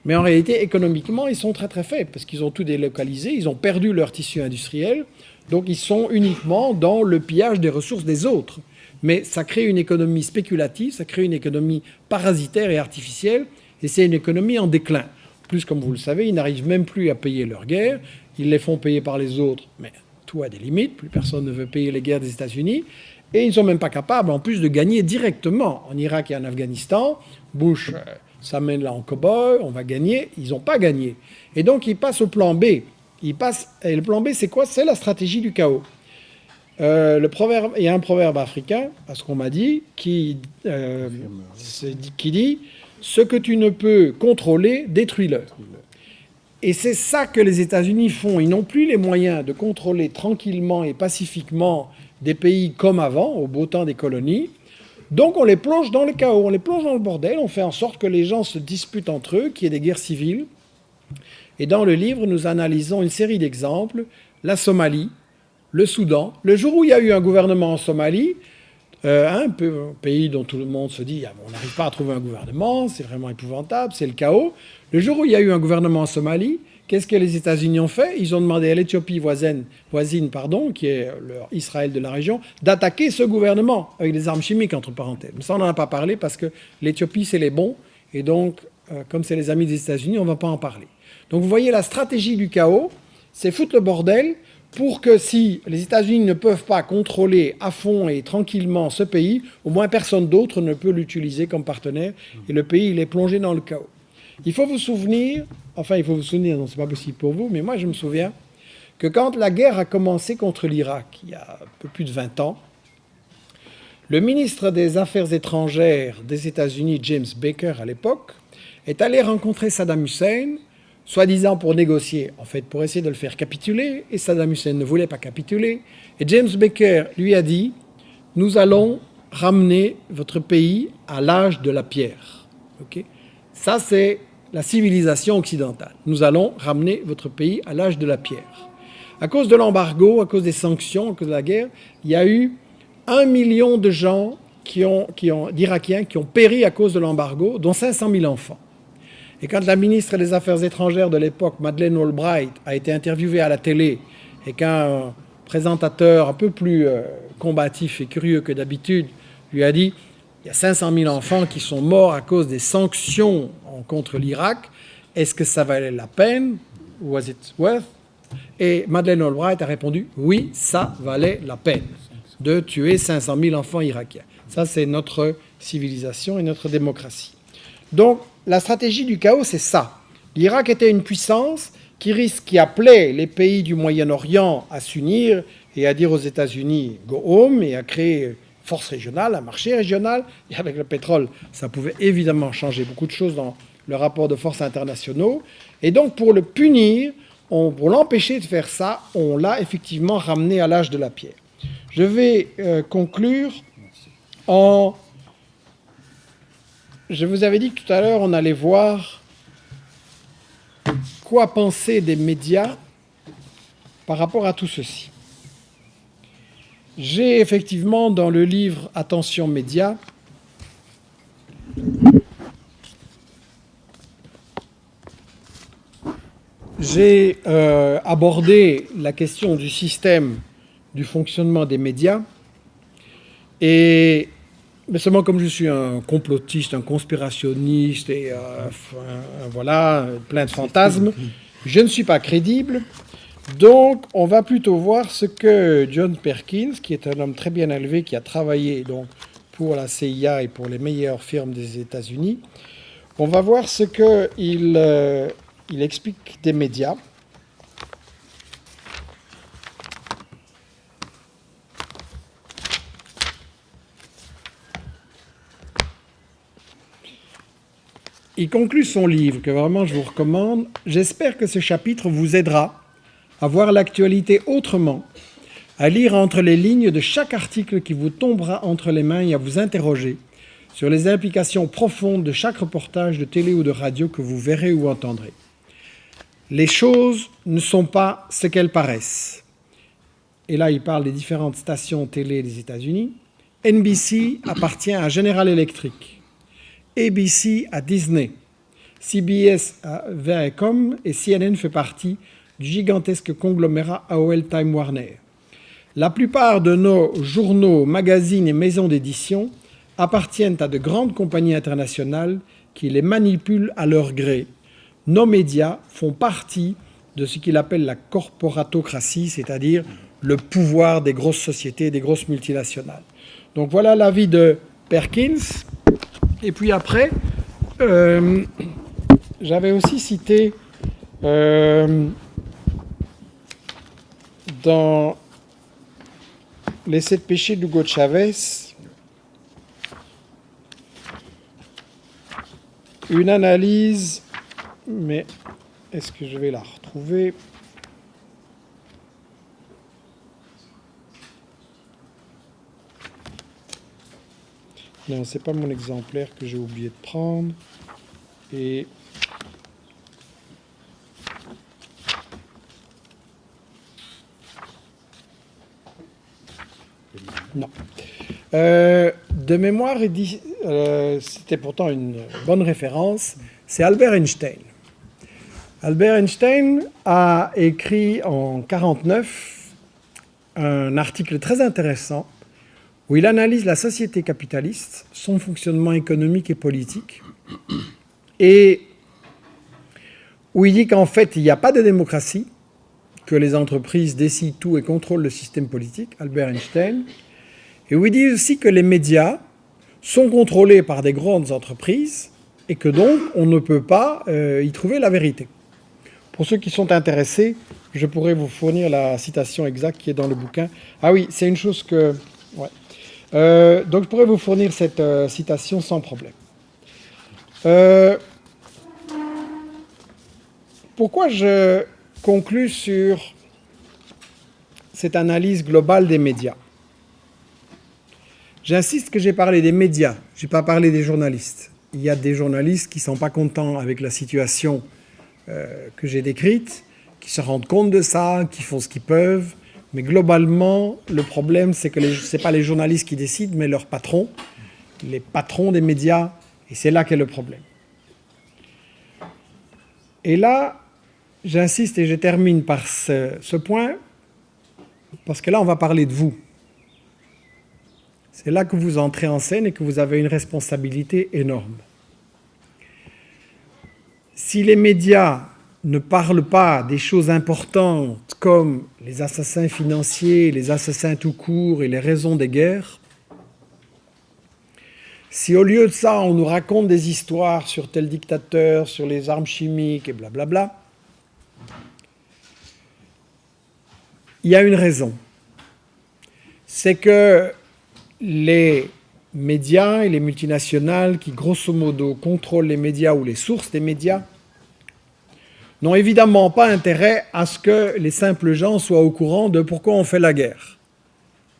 Mais en réalité, économiquement, ils sont très très faibles parce qu'ils ont tout délocalisé, ils ont perdu leur tissu industriel, donc ils sont uniquement dans le pillage des ressources des autres. Mais ça crée une économie spéculative, ça crée une économie parasitaire et artificielle, et c'est une économie en déclin. En plus, comme vous le savez, ils n'arrivent même plus à payer leurs guerres, ils les font payer par les autres, mais tout a des limites, plus personne ne veut payer les guerres des États-Unis, et ils ne sont même pas capables, en plus, de gagner directement en Irak et en Afghanistan. Bush s'amène là en cow-boy, on va gagner. Ils n'ont pas gagné. Et donc, ils passent au plan B. Et le plan B, c'est quoi? C'est la stratégie du chaos. Il y a un proverbe africain, à ce qu'on m'a dit, qui dit « Ce que tu ne peux contrôler, détruis-le ». Et c'est ça que les États-Unis font. Ils n'ont plus les moyens de contrôler tranquillement et pacifiquement des pays comme avant, au beau temps des colonies. Donc on les plonge dans le chaos, on les plonge dans le bordel, on fait en sorte que les gens se disputent entre eux, qu'il y ait des guerres civiles. Et dans le livre, nous analysons une série d'exemples. La Somalie, le Soudan. Le jour où il y a eu un gouvernement en Somalie, un pays dont tout le monde se dit on n'arrive pas à trouver un gouvernement, c'est vraiment épouvantable, c'est le chaos. Le jour où il y a eu un gouvernement en Somalie, qu'est-ce que les États-Unis ont fait? Ils ont demandé à l'Éthiopie voisine, qui est Israël de la région, d'attaquer ce gouvernement avec des armes chimiques, entre parenthèses. Mais ça, on n'en a pas parlé parce que l'Éthiopie, c'est les bons. Et donc, comme c'est les amis des États-Unis, on ne va pas en parler. Donc, vous voyez, la stratégie du chaos, c'est foutre le bordel pour que si les États-Unis ne peuvent pas contrôler à fond et tranquillement ce pays, au moins personne d'autre ne peut l'utiliser comme partenaire. Et le pays, il est plongé dans le chaos. Il faut vous souvenir, non, c'est pas possible pour vous, mais moi je me souviens que quand la guerre a commencé contre l'Irak, il y a un peu plus de 20 ans, le ministre des Affaires étrangères des États-Unis, James Baker à l'époque, est allé rencontrer Saddam Hussein, soi-disant pour négocier, en fait pour essayer de le faire capituler, et Saddam Hussein ne voulait pas capituler, et James Baker lui a dit « Nous allons ramener votre pays à l'âge de la pierre. Okay ? » Ça, c'est la civilisation occidentale. Nous allons ramener votre pays à l'âge de la pierre. À cause de l'embargo, à cause des sanctions, à cause de la guerre, il y a eu 1 million de gens d'Irakiens qui ont péri à cause de l'embargo, dont 500 000 enfants. Et quand la ministre des Affaires étrangères de l'époque, Madeleine Albright, a été interviewée à la télé et qu'un présentateur un peu plus combatif et curieux que d'habitude lui a dit « Il y a 500 000 enfants qui sont morts à cause des sanctions contre l'Irak. Est-ce que ça valait la peine? Was it worth ?» Et Madeleine Albright a répondu « Oui, ça valait la peine de tuer 500 000 enfants irakiens. » Ça, c'est notre civilisation et notre démocratie. Donc, la stratégie du chaos, c'est ça. L'Irak était une puissance qui appelait les pays du Moyen-Orient à s'unir et à dire aux États-Unis « Go home » et à créer force régionale, un marché régional. Et avec le pétrole, ça pouvait évidemment changer beaucoup de choses dans le rapport de forces internationaux. Et donc, pour le punir, pour l'empêcher de faire ça, on l'a effectivement ramené à l'âge de la pierre. Je vais conclure en... Je vous avais dit que tout à l'heure, on allait voir quoi penser des médias par rapport à tout ceci. J'ai effectivement dans le livre « Attention médias » j'ai abordé la question du système du fonctionnement des médias et mais seulement comme je suis un complotiste, un conspirationniste et voilà, plein de fantasmes, je ne suis pas crédible. Donc, on va plutôt voir ce que John Perkins, qui est un homme très bien élevé, qui a travaillé donc pour la CIA et pour les meilleures firmes des États-Unis, on va voir ce qu'il il explique des médias. Il conclut son livre, que vraiment je vous recommande. J'espère que ce chapitre vous aidera à voir l'actualité autrement, à lire entre les lignes de chaque article qui vous tombera entre les mains et à vous interroger sur les implications profondes de chaque reportage de télé ou de radio que vous verrez ou entendrez. Les choses ne sont pas ce qu'elles paraissent. Et là, il parle des différentes stations télé des États-Unis. NBC appartient à General Electric. ABC à Disney, CBS à Viacom et CNN fait partie du gigantesque conglomérat AOL Time Warner. La plupart de nos journaux, magazines et maisons d'édition appartiennent à de grandes compagnies internationales qui les manipulent à leur gré. Nos médias font partie de ce qu'il appelle la corporatocratie, c'est-à-dire le pouvoir des grosses sociétés, des grosses multinationales. Donc voilà l'avis de Perkins. Et puis après, j'avais aussi cité dans Les 7 péchés d'Hugo Chavez une analyse, mais est-ce que je vais la retrouver ? Non, c'est pas mon exemplaire que j'ai oublié de prendre. Et non. De mémoire, c'était pourtant une bonne référence, c'est Albert Einstein. Albert Einstein a écrit en 1949 un article très intéressant où il analyse la société capitaliste, son fonctionnement économique et politique, et où il dit qu'en fait, il n'y a pas de démocratie, que les entreprises décident tout et contrôlent le système politique, Albert Einstein, et où il dit aussi que les médias sont contrôlés par des grandes entreprises et que donc on ne peut pas y trouver la vérité. Pour ceux qui sont intéressés, je pourrais vous fournir la citation exacte qui est dans le bouquin. Ah oui, c'est une chose que... Ouais. Donc je pourrais vous fournir cette citation sans problème. Pourquoi je conclus sur cette analyse globale des médias ? J'insiste que j'ai parlé des médias, je n'ai pas parlé des journalistes. Il y a des journalistes qui ne sont pas contents avec la situation que j'ai décrite, qui se rendent compte de ça, qui font ce qu'ils peuvent. Mais globalement, le problème, c'est que ce n'est pas les journalistes qui décident, mais leurs patrons, les patrons des médias, et c'est là qu'est le problème. Et là, j'insiste et je termine par ce point, parce que là, on va parler de vous. C'est là que vous entrez en scène et que vous avez une responsabilité énorme. Si les médias ne parlent pas des choses importantes comme les assassins financiers, les assassins tout court et les raisons des guerres, si au lieu de ça, on nous raconte des histoires sur tel dictateur, sur les armes chimiques et blablabla, il y a une raison. C'est que les médias et les multinationales qui, grosso modo, contrôlent les médias ou les sources des médias, n'ont évidemment pas intérêt à ce que les simples gens soient au courant de pourquoi on fait la guerre.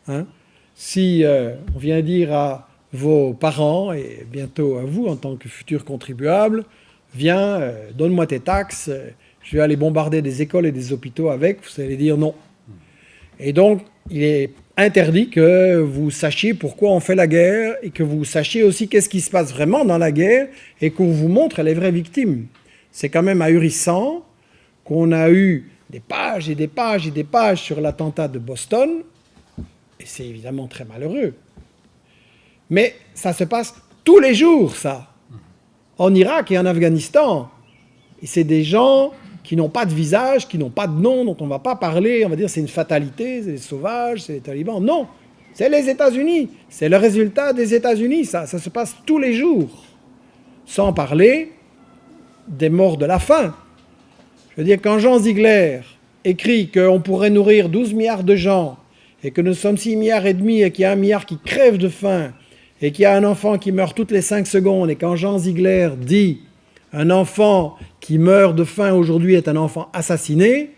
Hein? Si on vient dire à vos parents, et bientôt à vous en tant que futurs contribuables, viens, donne-moi tes taxes, je vais aller bombarder des écoles et des hôpitaux avec, vous allez dire non. Et donc, il est interdit que vous sachiez pourquoi on fait la guerre et que vous sachiez aussi qu'est-ce qui se passe vraiment dans la guerre et qu'on vous montre les vraies victimes. C'est quand même ahurissant qu'on a eu des pages et des pages et des pages sur l'attentat de Boston, et c'est évidemment très malheureux. Mais ça se passe tous les jours, ça, en Irak et en Afghanistan. Et c'est des gens qui n'ont pas de visage, qui n'ont pas de nom, dont on ne va pas parler, on va dire c'est une fatalité, c'est les sauvages, c'est les talibans. Non, c'est les États-Unis, c'est le résultat des États-Unis, ça se passe tous les jours. Sans parler des morts de la faim. Je veux dire, quand Jean Ziegler écrit qu'on pourrait nourrir 12 milliards de gens, et que nous sommes 6 milliards et demi, et qu'il y a 1 milliard qui crève de faim, et qu'il y a un enfant qui meurt toutes les 5 secondes, et quand Jean Ziegler dit un enfant qui meurt de faim aujourd'hui est un enfant assassiné,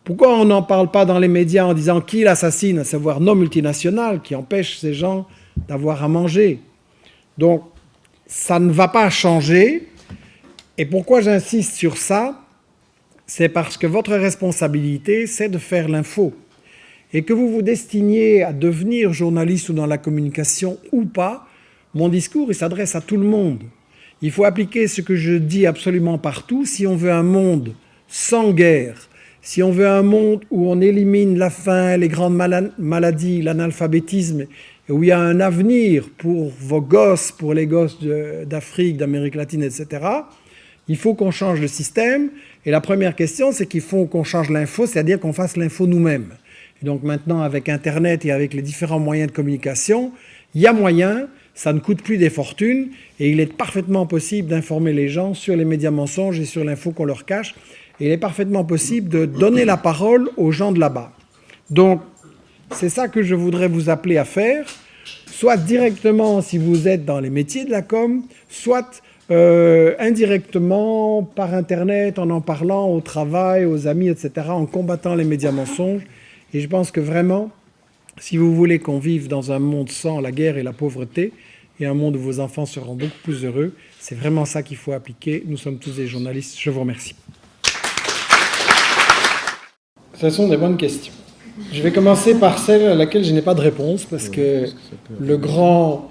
pourquoi on n'en parle pas dans les médias en disant qui l'assassine, à savoir nos multinationales qui empêchent ces gens d'avoir à manger? Donc, ça ne va pas changer. Et pourquoi j'insiste sur ça? C'est parce que votre responsabilité, c'est de faire l'info. Et que vous vous destiniez à devenir journaliste ou dans la communication ou pas, mon discours, il s'adresse à tout le monde. Il faut appliquer ce que je dis absolument partout. Si on veut un monde sans guerre, si on veut un monde où on élimine la faim, les grandes maladies, l'analphabétisme, et où il y a un avenir pour vos gosses, pour les gosses d'Afrique, d'Amérique latine, etc., il faut qu'on change le système. Et la première question, c'est qu'il faut qu'on change l'info, c'est-à-dire qu'on fasse l'info nous-mêmes. Et donc maintenant, avec Internet et avec les différents moyens de communication, il y a moyen, ça ne coûte plus des fortunes, et il est parfaitement possible d'informer les gens sur les médias mensonges et sur l'info qu'on leur cache. Et il est parfaitement possible de donner la parole aux gens de là-bas. Donc, c'est ça que je voudrais vous appeler à faire, soit directement si vous êtes dans les métiers de la com, soit indirectement par Internet, en parlant au travail, aux amis, etc., en combattant les médias mensonges. Et je pense que vraiment, si vous voulez qu'on vive dans un monde sans la guerre et la pauvreté, et un monde où vos enfants seront beaucoup plus heureux, c'est vraiment ça qu'il faut appliquer. Nous sommes tous des journalistes. Je vous remercie. Ce sont des bonnes questions. Je vais commencer par celle à laquelle je n'ai pas de réponse, parce que le grand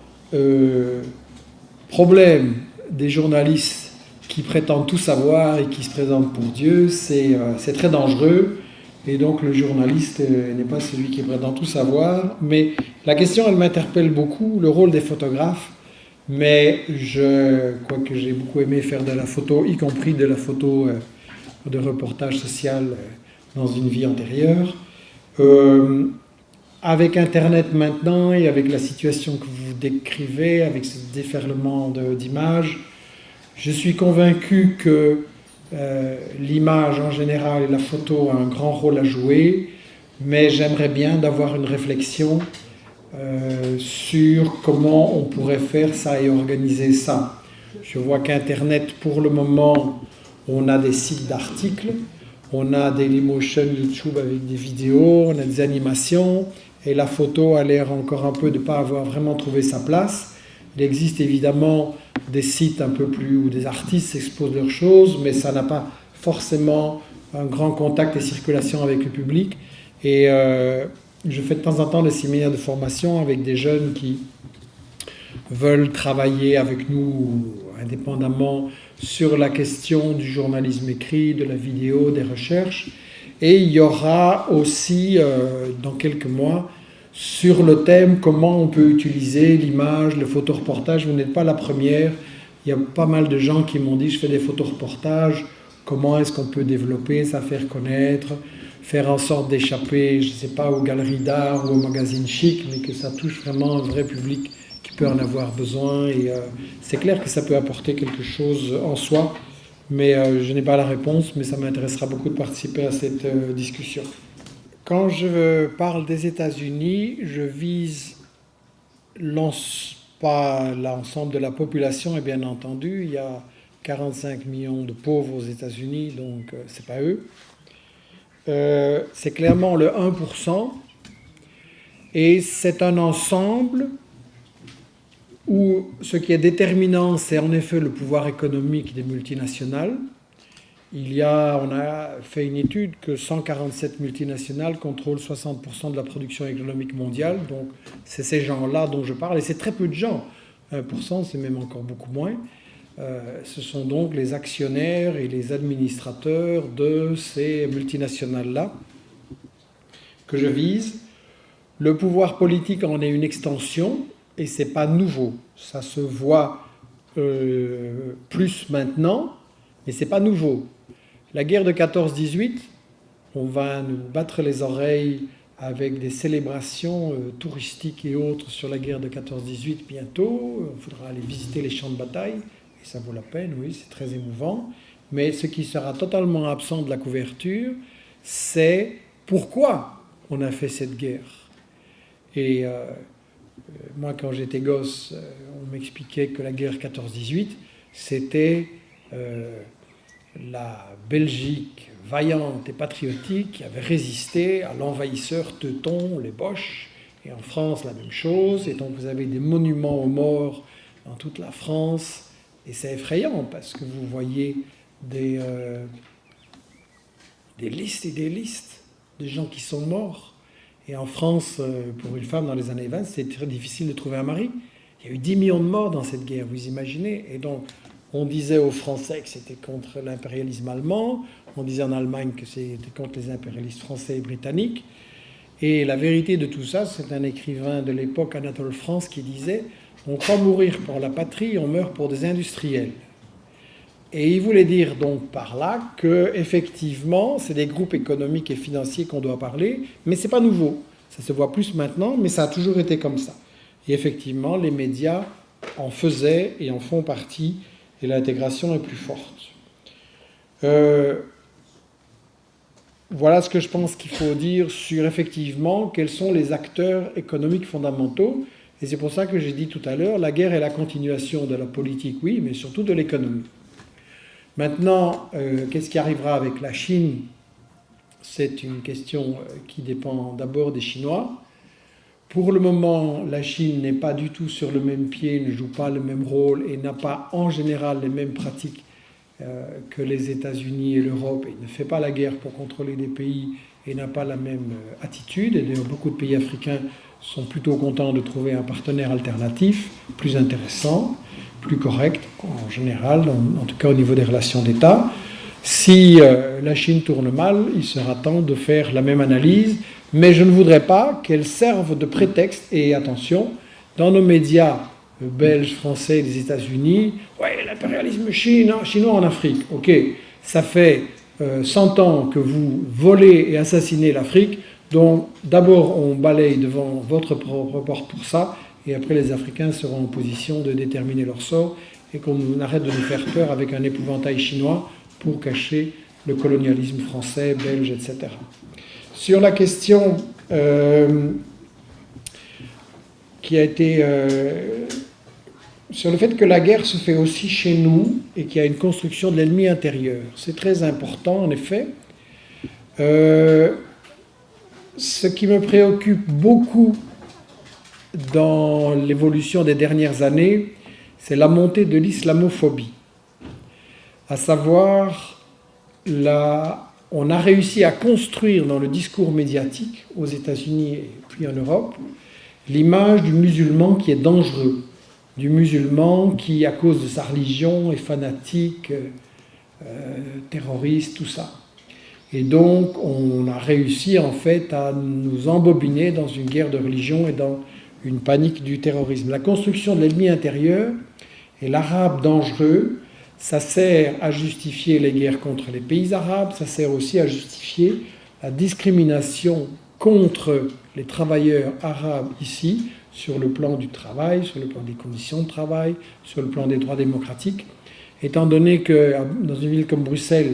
problème des journalistes qui prétendent tout savoir et qui se présentent pour Dieu, c'est très dangereux. Et donc le journaliste n'est pas celui qui prétend tout savoir. Mais la question, elle m'interpelle beaucoup, le rôle des photographes. Mais quoique j'ai beaucoup aimé faire de la photo, y compris de la photo de reportage social dans une vie antérieure. Avec Internet maintenant et avec la situation que vous décrivez, avec ce déferlement d'images, je suis convaincu que l'image en général et la photo a un grand rôle à jouer, mais j'aimerais bien d'avoir une réflexion sur comment on pourrait faire ça et organiser ça. Je vois qu'Internet, pour le moment, on a des sites d'articles, on a des Dailymotion, YouTube avec des vidéos, on a des animations, et la photo a l'air encore un peu de ne pas avoir vraiment trouvé sa place. Il existe évidemment des sites un peu plus où des artistes exposent leurs choses, mais ça n'a pas forcément un grand contact et circulation avec le public. Et je fais de temps en temps des séminaires de formation avec des jeunes qui veulent travailler avec nous indépendamment sur la question du journalisme écrit, de la vidéo, des recherches. Et il y aura aussi, dans quelques mois, sur le thème comment on peut utiliser l'image, le photoreportage. Vous n'êtes pas la première. Il y a pas mal de gens qui m'ont dit « je fais des photoreportages, comment est-ce qu'on peut développer ça, faire connaître, faire en sorte d'échapper, je ne sais pas, aux galeries d'art ou aux magazines chic, mais que ça touche vraiment un vrai public qui peut en avoir besoin. » Et c'est clair que ça peut apporter quelque chose en soi, mais je n'ai pas la réponse, mais ça m'intéressera beaucoup de participer à cette discussion. Quand je parle des États-Unis, je vise pas l'ensemble de la population, et bien entendu, il y a 45 millions de pauvres aux États-Unis, donc c'est pas eux. C'est clairement le 1%, et c'est un ensemble où ce qui est déterminant, c'est en effet le pouvoir économique des multinationales. On a fait une étude que 147 multinationales contrôlent 60% de la production économique mondiale. Donc, c'est ces gens-là dont je parle. Et c'est très peu de gens. 1%, c'est même encore beaucoup moins. Ce sont donc les actionnaires et les administrateurs de ces multinationales-là que je vise. Le pouvoir politique en est une extension et ce n'est pas nouveau. Ça se voit plus maintenant, mais ce n'est pas nouveau. La guerre de 14-18, on va nous battre les oreilles avec des célébrations touristiques et autres sur la guerre de 14-18 bientôt. Il faudra aller visiter les champs de bataille, et ça vaut la peine, oui, c'est très émouvant. Mais ce qui sera totalement absent de la couverture, c'est pourquoi on a fait cette guerre. Et moi, quand j'étais gosse, on m'expliquait que la guerre 14-18, c'était la Belgique vaillante et patriotique qui avait résisté à l'envahisseur teuton, les Boches, et en France la même chose. Et donc vous avez des monuments aux morts dans toute la France, et c'est effrayant parce que vous voyez des listes et des listes de gens qui sont morts. Et en France, pour une femme dans les années 20, c'était très difficile de trouver un mari. Il y a eu 10 millions de morts dans cette guerre, vous imaginez. Et donc, on disait aux Français que c'était contre l'impérialisme allemand, on disait en Allemagne que c'était contre les impérialistes français et britanniques. Et la vérité de tout ça, c'est un écrivain de l'époque, Anatole France, qui disait « On croit mourir pour la patrie, on meurt pour des industriels ». Et il voulait dire donc par là que effectivement, c'est des groupes économiques et financiers qu'on doit parler, mais c'est pas nouveau. Ça se voit plus maintenant, mais ça a toujours été comme ça. Et effectivement, les médias en faisaient et en font partie, et l'intégration est plus forte. Voilà ce que je pense qu'il faut dire sur effectivement quels sont les acteurs économiques fondamentaux. Et c'est pour ça que j'ai dit tout à l'heure, la guerre est la continuation de la politique, oui, mais surtout de l'économie. Maintenant, qu'est-ce qui arrivera avec la Chine? C'est une question qui dépend d'abord des Chinois. Pour le moment, la Chine n'est pas du tout sur le même pied, ne joue pas le même rôle et n'a pas en général les mêmes pratiques que les États-Unis et l'Europe. Il ne fait pas la guerre pour contrôler des pays et n'a pas la même attitude. Et d'ailleurs, beaucoup de pays africains sont plutôt contents de trouver un partenaire alternatif, plus intéressant, plus correct en général, en tout cas au niveau des relations d'État. Si la Chine tourne mal, il sera temps de faire la même analyse, mais je ne voudrais pas qu'elle serve de prétexte. Et attention, dans nos médias belges, français, des États-Unis, ouais, l'impérialisme chinois en Afrique, ok, ça fait 100 ans que vous volez et assassinez l'Afrique, donc d'abord on balaye devant votre propre porte pour ça, et après les Africains seront en position de déterminer leur sort, et qu'on arrête de nous faire peur avec un épouvantail chinois pour cacher le colonialisme français, belge, etc. Sur la question qui a été... sur le fait que la guerre se fait aussi chez nous et qu'il y a une construction de l'ennemi intérieur. C'est très important, en effet. Ce qui me préoccupe beaucoup dans l'évolution des dernières années, c'est la montée de l'islamophobie. À savoir, on a réussi à construire dans le discours médiatique, aux États-Unis et puis en Europe, l'image du musulman qui est dangereux, du musulman qui, à cause de sa religion, est fanatique, terroriste, tout ça. Et donc, on a réussi en fait à nous embobiner dans une guerre de religion et dans une panique du terrorisme. La construction de l'ennemi intérieur et l'arabe dangereux, ça sert à justifier les guerres contre les pays arabes, ça sert aussi à justifier la discrimination contre les travailleurs arabes ici, sur le plan du travail, sur le plan des conditions de travail, sur le plan des droits démocratiques, étant donné que dans une ville comme Bruxelles,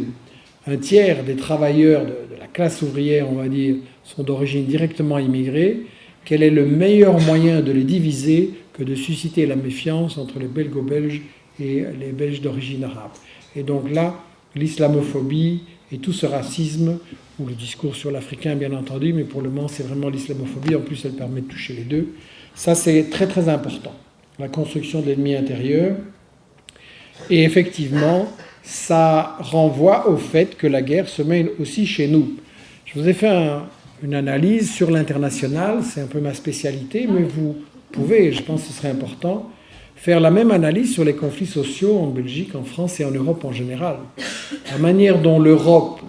un tiers des travailleurs de la classe ouvrière, on va dire, sont d'origine directement immigrée, quel est le meilleur moyen de les diviser que de susciter la méfiance entre les Belgo-Belges et les Belges d'origine arabe. Et donc là, l'islamophobie et tout ce racisme, ou le discours sur l'Africain bien entendu, mais pour le moment c'est vraiment l'islamophobie, en plus elle permet de toucher les deux. Ça c'est très très important, la construction de l'ennemi intérieur. Et effectivement, ça renvoie au fait que la guerre se mène aussi chez nous. Je vous ai fait une analyse sur l'international, c'est un peu ma spécialité, mais vous pouvez, je pense que ce serait important, faire la même analyse sur les conflits sociaux en Belgique, en France et en Europe en général. La manière dont l'Europe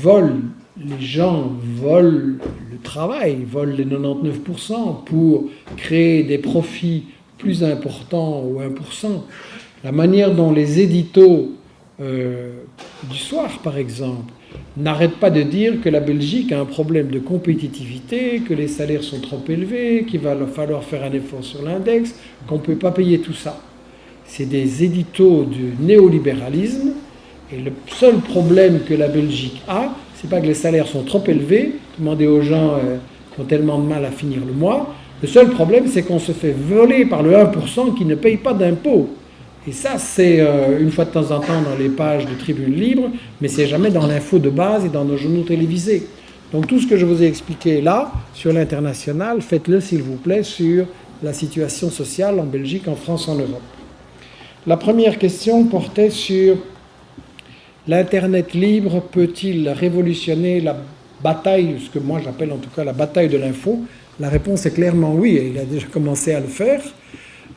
vole, les gens volent le travail, volent les 99% pour créer des profits plus importants au 1%. La manière dont les éditos du soir, par exemple, n'arrêtent pas de dire que la Belgique a un problème de compétitivité, que les salaires sont trop élevés, qu'il va falloir faire un effort sur l'index, qu'on ne peut pas payer tout ça. C'est des éditos du néolibéralisme, et le seul problème que la Belgique a, c'est pas que les salaires sont trop élevés, demandez aux gens qui ont tellement de mal à finir le mois, le seul problème c'est qu'on se fait voler par le 1% qui ne paye pas d'impôts. Et ça, c'est une fois de temps en temps dans les pages de Tribune Libre, mais c'est jamais dans l'info de base et dans nos journaux télévisés. Donc tout ce que je vous ai expliqué là, sur l'international, faites-le s'il vous plaît sur la situation sociale en Belgique, en France, en Europe. La première question portait sur l'Internet libre peut-il révolutionner la bataille, ce que moi j'appelle en tout cas la bataille de l'info? La réponse est clairement oui, et il a déjà commencé à le faire.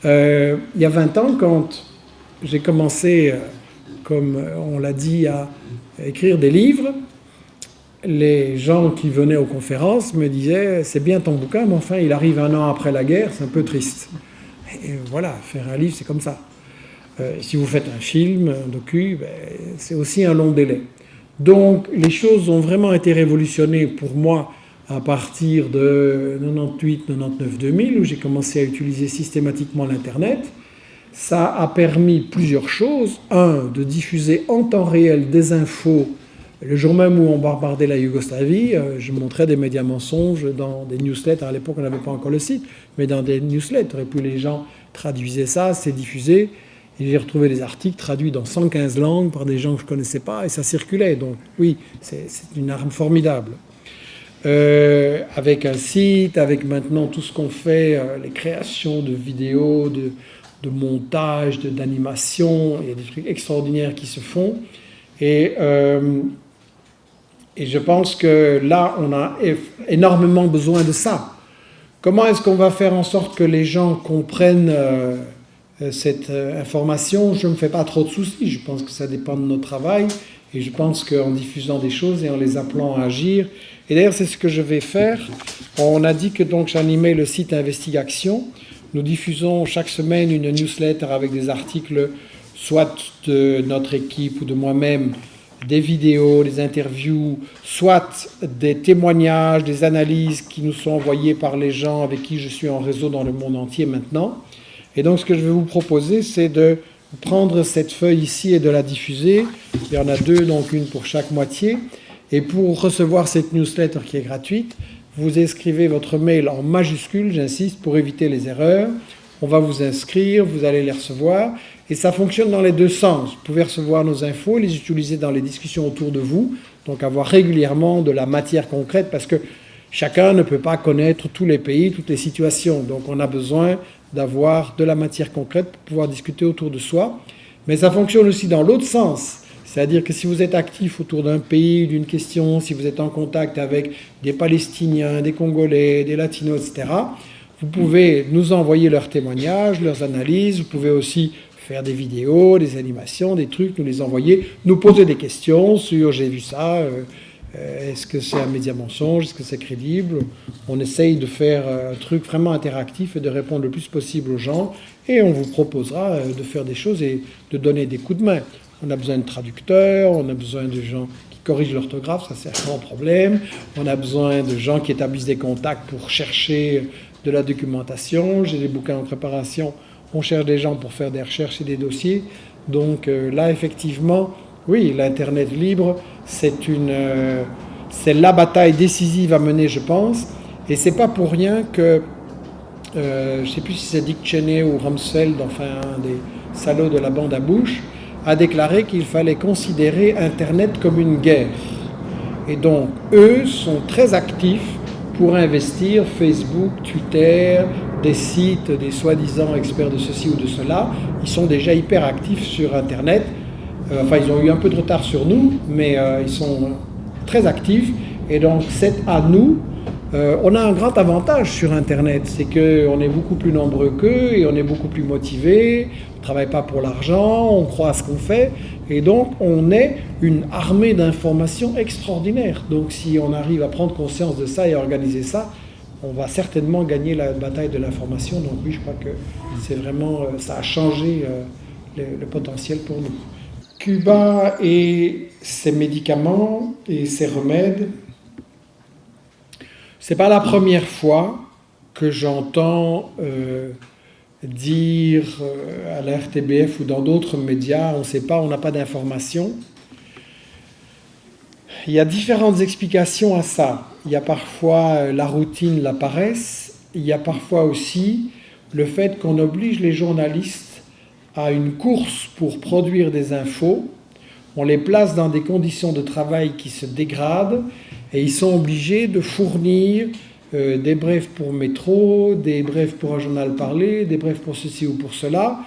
Il y a 20 ans, quand j'ai commencé, comme on l'a dit, à écrire des livres, les gens qui venaient aux conférences me disaient « c'est bien ton bouquin, mais enfin il arrive 1 an après la guerre, c'est un peu triste ». Et voilà, faire un livre c'est comme ça. Si vous faites un film, un docu, c'est aussi un long délai. Donc les choses ont vraiment été révolutionnées pour moi à partir de 98, 99, 2000, où j'ai commencé à utiliser systématiquement l'Internet. Ça a permis plusieurs choses. Un, de diffuser en temps réel des infos. Le jour même où on bombardait la Yougoslavie, je montrais des médias mensonges dans des newsletters. À l'époque, on n'avait pas encore le site, mais dans des newsletters. Et puis les gens traduisaient ça, c'est diffusé. Et j'ai retrouvé des articles traduits dans 115 langues par des gens que je ne connaissais pas, et ça circulait. Donc oui, c'est une arme formidable. Avec un site, avec maintenant tout ce qu'on fait, les créations de vidéos, de montage, d'animation, il y a des trucs extraordinaires qui se font. Et je pense que là, on a énormément besoin de ça. Comment est-ce qu'on va faire en sorte que les gens comprennent cette information? Je ne me fais pas trop de soucis, je pense que ça dépend de notre travail, et je pense qu'en diffusant des choses et en les appelant à agir, et d'ailleurs c'est ce que je vais faire. On a dit que donc j'animais le site Investigation. Nous diffusons chaque semaine une newsletter avec des articles, soit de notre équipe ou de moi-même, des vidéos, des interviews, soit des témoignages, des analyses qui nous sont envoyées par les gens avec qui je suis en réseau dans le monde entier maintenant. Et donc ce que je vais vous proposer, c'est de prendre cette feuille ici et de la diffuser. Il y en a 2, donc une pour chaque moitié. Et pour recevoir cette newsletter qui est gratuite, vous inscrivez votre mail en majuscule, j'insiste, pour éviter les erreurs. On va vous inscrire, vous allez les recevoir. Et ça fonctionne dans les 2 sens. Vous pouvez recevoir nos infos, les utiliser dans les discussions autour de vous, donc avoir régulièrement de la matière concrète, parce que chacun ne peut pas connaître tous les pays, toutes les situations. Donc on a besoin d'avoir de la matière concrète pour pouvoir discuter autour de soi. Mais ça fonctionne aussi dans l'autre sens. C'est-à-dire que si vous êtes actif autour d'un pays, d'une question, si vous êtes en contact avec des Palestiniens, des Congolais, des Latinos, etc., vous pouvez nous envoyer leurs témoignages, leurs analyses. Vous pouvez aussi faire des vidéos, des animations, des trucs, nous les envoyer, nous poser des questions sur « j'ai vu ça », est-ce que c'est un média mensonge, est-ce que c'est crédible? On essaye de faire un truc vraiment interactif et de répondre le plus possible aux gens, et on vous proposera de faire des choses et de donner des coups de main. On a besoin de traducteurs, on a besoin de gens qui corrigent l'orthographe, ça c'est un grand problème. On a besoin de gens qui établissent des contacts pour chercher de la documentation. J'ai des bouquins en préparation, on cherche des gens pour faire des recherches et des dossiers. Donc là, effectivement, oui, l'Internet libre, c'est la bataille décisive à mener, je pense. Et c'est pas pour rien que, je ne sais plus si c'est Dick Cheney ou Rumsfeld, enfin un des salauds de la bande à Bush, a déclaré qu'il fallait considérer Internet comme une guerre. Et donc, eux sont très actifs pour investir Facebook, Twitter, des sites, des soi-disant experts de ceci ou de cela. Ils sont déjà hyper actifs sur Internet. Enfin, ils ont eu un peu de retard sur nous, mais ils sont très actifs. Et donc, c'est à nous On a un grand avantage sur Internet, c'est qu'on est beaucoup plus nombreux qu'eux et on est beaucoup plus motivés, on ne travaille pas pour l'argent, on croit à ce qu'on fait, et donc on est une armée d'informations extraordinaire. Donc si on arrive à prendre conscience de ça et à organiser ça, on va certainement gagner la bataille de l'information. Donc oui, je crois que c'est vraiment, ça a changé le potentiel pour nous. Cuba et ses médicaments et ses remèdes, c'est pas la première fois que j'entends dire à la RTBF ou dans d'autres médias, on ne sait pas, on n'a pas d'informations. Il y a différentes explications à ça. Il y a parfois la routine, la paresse. Il y a parfois aussi le fait qu'on oblige les journalistes à une course pour produire des infos. On les place dans des conditions de travail qui se dégradent et ils sont obligés de fournir des brefs pour Métro, des brefs pour un journal parlé, des brefs pour ceci ou pour cela.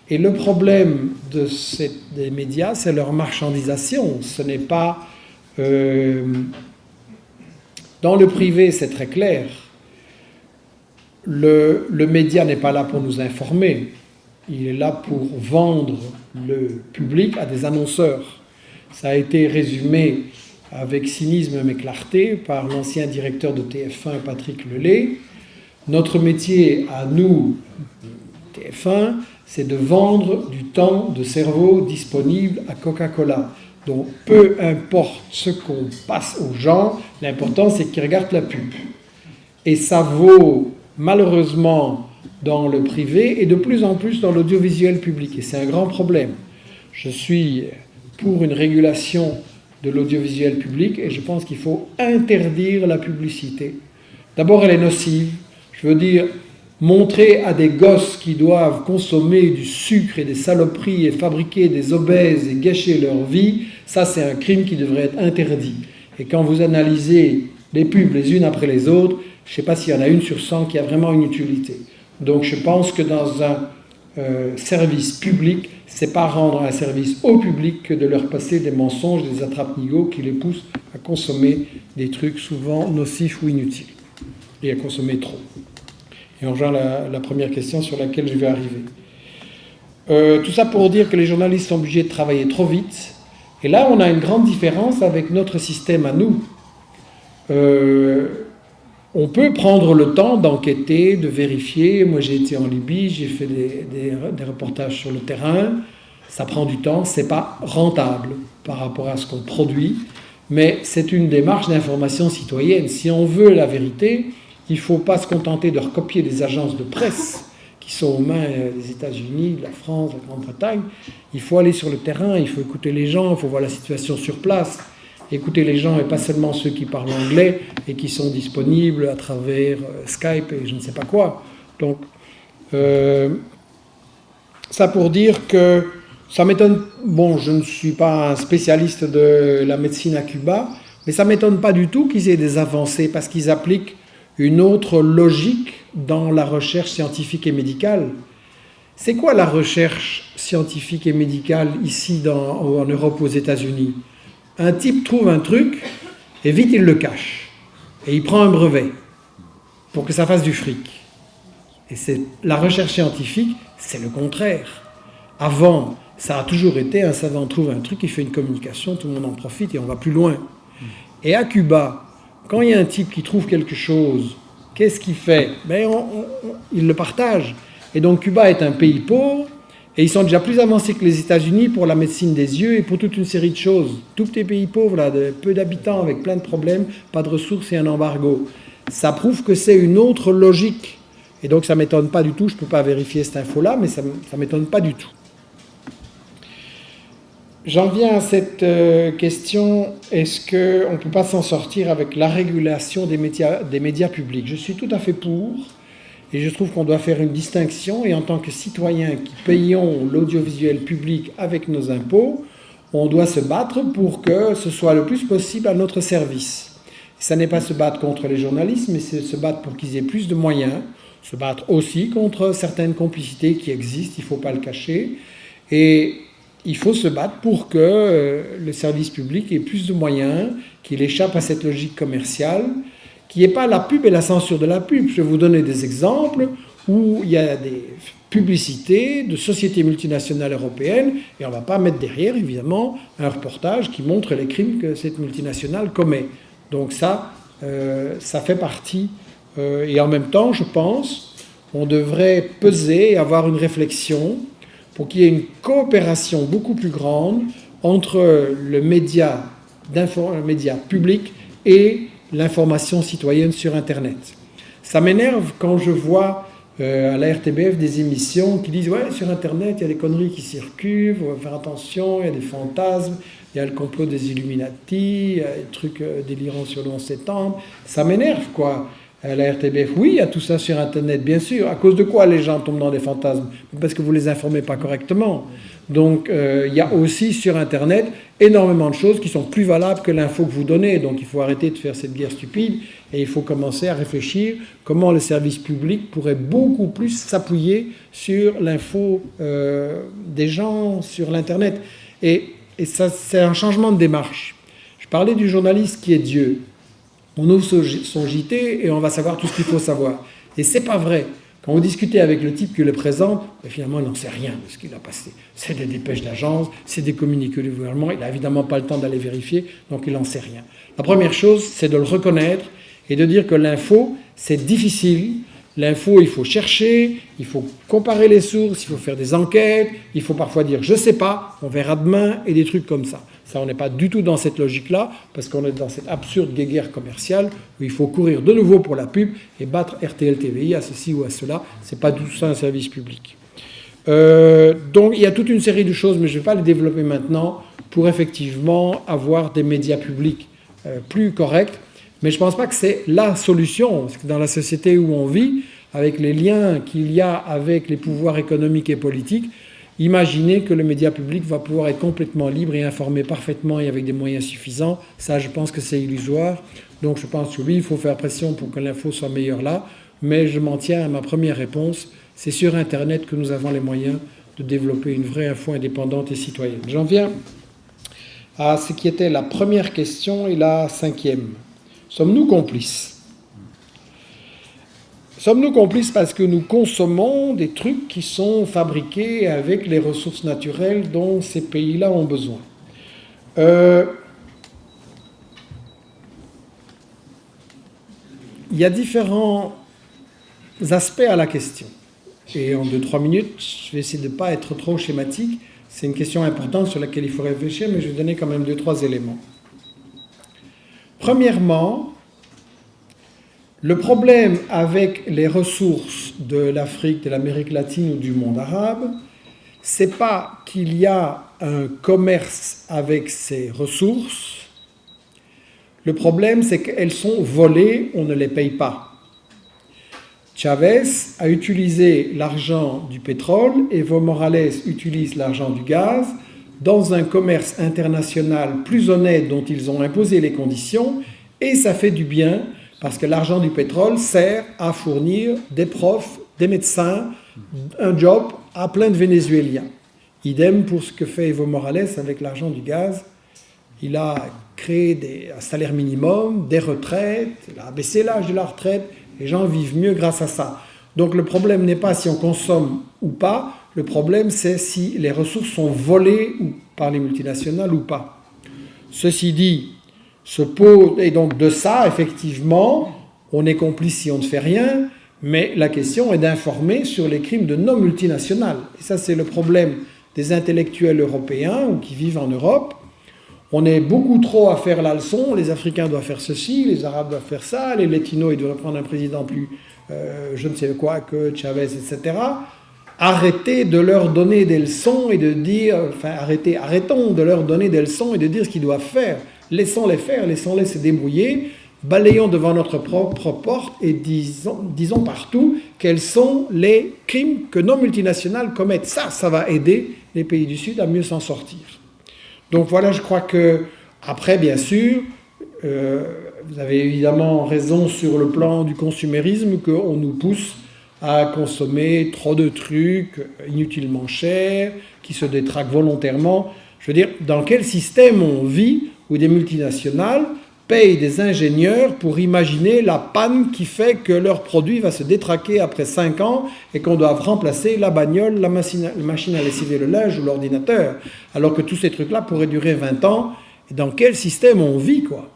Et le problème des médias, c'est leur marchandisation. Ce n'est pas... dans le privé, c'est très clair. Le média n'est pas là pour nous informer. Il est là pour vendre le public à des annonceurs. Ça a été résumé avec cynisme mais clarté par l'ancien directeur de TF1, Patrick Lelay. Notre métier à nous, TF1, c'est de vendre du temps de cerveau disponible à Coca-Cola. Donc peu importe ce qu'on passe aux gens, l'important c'est qu'ils regardent la pub. Et ça vaut malheureusement dans le privé et de plus en plus dans l'audiovisuel public. Et c'est un grand problème. Je suis pour une régulation de l'audiovisuel public et je pense qu'il faut interdire la publicité. D'abord, elle est nocive. Je veux dire, montrer à des gosses qui doivent consommer du sucre et des saloperies et fabriquer des obèses et gâcher leur vie, ça c'est un crime qui devrait être interdit. Et quand vous analysez les pubs les unes après les autres, je ne sais pas s'il y en a une sur 100 qui a vraiment une utilité. Donc je pense que dans un service public, c'est pas rendre un service au public que de leur passer des mensonges, des attrape-nigauds qui les poussent à consommer des trucs souvent nocifs ou inutiles et à consommer trop. Et on rejoint la première question sur laquelle je vais arriver. Tout ça pour dire que les journalistes sont obligés de travailler trop vite. Et là, on a une grande différence avec notre système à nous. On peut prendre le temps d'enquêter, de vérifier. Moi, j'ai été en Libye, j'ai fait des reportages sur le terrain. Ça prend du temps, c'est pas rentable par rapport à ce qu'on produit, mais c'est une démarche d'information citoyenne. Si on veut la vérité, il ne faut pas se contenter de recopier des agences de presse qui sont aux mains des États-Unis, de la France, de la Grande-Bretagne. Il faut aller sur le terrain, il faut écouter les gens, il faut voir la situation sur place. Écouter les gens et pas seulement ceux qui parlent anglais et qui sont disponibles à travers Skype et je ne sais pas quoi. Donc, ça pour dire que ça m'étonne... Bon, je ne suis pas un spécialiste de la médecine à Cuba, mais ça ne m'étonne pas du tout qu'ils aient des avancées parce qu'ils appliquent une autre logique dans la recherche scientifique et médicale. C'est quoi la recherche scientifique et médicale ici en Europe, aux États-Unis ? Un type trouve un truc et vite il le cache. Et il prend un brevet pour que ça fasse du fric. Et la recherche scientifique, c'est le contraire. Avant, ça a toujours été un savant trouve un truc, il fait une communication, tout le monde en profite et on va plus loin. Et à Cuba, quand il y a un type qui trouve quelque chose, qu'est-ce qu'il fait ? Il le partage. Et donc Cuba est un pays pauvre. Et ils sont déjà plus avancés que les États-Unis pour la médecine des yeux et pour toute une série de choses. Tout petits pays pauvres, là, de peu d'habitants, avec plein de problèmes, pas de ressources et un embargo. Ça prouve que c'est une autre logique. Et donc ça ne m'étonne pas du tout, je ne peux pas vérifier cette info-là, mais ça ne m'étonne pas du tout. J'en viens à cette question, est-ce qu'on ne peut pas s'en sortir avec la régulation des médias publics ? Je suis tout à fait pour. Et je trouve qu'on doit faire une distinction, et en tant que citoyens qui payons l'audiovisuel public avec nos impôts, on doit se battre pour que ce soit le plus possible à notre service. Ça n'est pas se battre contre les journalistes, mais c'est se battre pour qu'ils aient plus de moyens, se battre aussi contre certaines complicités qui existent, il ne faut pas le cacher, et il faut se battre pour que le service public ait plus de moyens, qu'il échappe à cette logique commerciale, qu'il n'y ait pas la pub et la censure de la pub. Je vais vous donner des exemples où il y a des publicités de sociétés multinationales européennes, et on ne va pas mettre derrière, évidemment, un reportage qui montre les crimes que cette multinationale commet. Donc ça fait partie. Et en même temps, je pense, on devrait peser et avoir une réflexion pour qu'il y ait une coopération beaucoup plus grande entre le média public et l'information citoyenne sur Internet. Ça m'énerve quand je vois à la RTBF des émissions qui disent « Ouais, sur Internet, il y a des conneries qui circulent, il faut faire attention, il y a des fantasmes, il y a le complot des Illuminati, il y a des trucs délirants sur le 11 septembre. » Ça m'énerve, quoi. À la RTBF, oui, il y a tout ça sur Internet, bien sûr. À cause de quoi les gens tombent dans des fantasmes? Parce que vous ne les informez pas correctement. Donc, il y a aussi sur Internet énormément de choses qui sont plus valables que l'info que vous donnez. Donc, il faut arrêter de faire cette guerre stupide et il faut commencer à réfléchir comment le service public pourrait beaucoup plus s'appuyer sur l'info des gens sur l'Internet. Et ça, c'est un changement de démarche. Je parlais du journaliste qui est Dieu. On ouvre son JT et on va savoir tout ce qu'il faut savoir. Et c'est pas vrai. Quand vous discutez avec le type qui le présente, finalement, il n'en sait rien de ce qu'il a passé. C'est des dépêches d'agence, c'est des communiqués du gouvernement. Il n'a évidemment pas le temps d'aller vérifier, donc il n'en sait rien. La première chose, c'est de le reconnaître et de dire que l'info, c'est difficile. L'info, il faut chercher, il faut comparer les sources, il faut faire des enquêtes, il faut parfois dire « je ne sais pas, on verra demain » et des trucs comme ça. Ça, on n'est pas du tout dans cette logique-là, parce qu'on est dans cette absurde guéguerre commerciale où il faut courir de nouveau pour la pub et battre RTL TVI à ceci ou à cela. Ce n'est pas tout ça un service public. Donc il y a toute une série de choses, mais je ne vais pas les développer maintenant, pour effectivement avoir des médias publics plus corrects. Mais je ne pense pas que c'est la solution, parce que dans la société où on vit, avec les liens qu'il y a avec les pouvoirs économiques et politiques, imaginez que le média public va pouvoir être complètement libre et informé parfaitement et avec des moyens suffisants. Ça, je pense que c'est illusoire. Donc je pense que oui, il faut faire pression pour que l'info soit meilleure là. Mais je m'en tiens à ma première réponse. C'est sur Internet que nous avons les moyens de développer une vraie info indépendante et citoyenne. J'en viens à ce qui était la première question et la cinquième. Sommes-nous complices? Sommes-nous complices parce que nous consommons des trucs qui sont fabriqués avec les ressources naturelles dont ces pays-là ont besoin? Il y a différents aspects à la question. Et en 2-3 minutes, je vais essayer de ne pas être trop schématique. C'est une question importante sur laquelle il faut réfléchir, mais je vais donner quand même 2-3 éléments. Premièrement, le problème avec les ressources de l'Afrique, de l'Amérique latine ou du monde arabe, c'est pas qu'il y a un commerce avec ces ressources. Le problème, c'est qu'elles sont volées, on ne les paye pas. Chavez a utilisé l'argent du pétrole, Evo Morales utilise l'argent du gaz dans un commerce international plus honnête dont ils ont imposé les conditions, et ça fait du bien parce que l'argent du pétrole sert à fournir des profs, des médecins, un job à plein de Vénézuéliens. Idem pour ce que fait Evo Morales avec l'argent du gaz. Il a créé un salaire minimum, des retraites, il a abaissé l'âge de la retraite, les gens vivent mieux grâce à ça. Donc le problème n'est pas si on consomme ou pas, le problème c'est si les ressources sont volées par les multinationales ou pas. Ceci dit, et donc de ça, effectivement, on est complice si on ne fait rien, mais la question est d'informer sur les crimes de nos multinationales. Et ça, c'est le problème des intellectuels européens ou qui vivent en Europe. On est beaucoup trop à faire la leçon, les Africains doivent faire ceci, les Arabes doivent faire ça, les Latinos, ils doivent prendre un président plus, je ne sais quoi, que Chavez, etc. Arrêtez de leur donner des leçons et de dire, arrêtons de leur donner des leçons et de dire ce qu'ils doivent faire. Laissons-les faire, laissons-les se débrouiller, balayons devant notre propre porte et disons partout quels sont les crimes que nos multinationales commettent. Ça va aider les pays du Sud à mieux s'en sortir. Donc voilà, je crois que, après, bien sûr, vous avez évidemment raison sur le plan du consumérisme, qu'on nous pousse à consommer trop de trucs inutilement chers, qui se détraquent volontairement. Je veux dire, dans quel système on vit où des multinationales payent des ingénieurs pour imaginer la panne qui fait que leur produit va se détraquer après 5 ans et qu'on doit remplacer la bagnole, la machine à lessiver le linge ou l'ordinateur. Alors que tous ces trucs-là pourraient durer 20 ans. Et dans quel système on vit, quoi?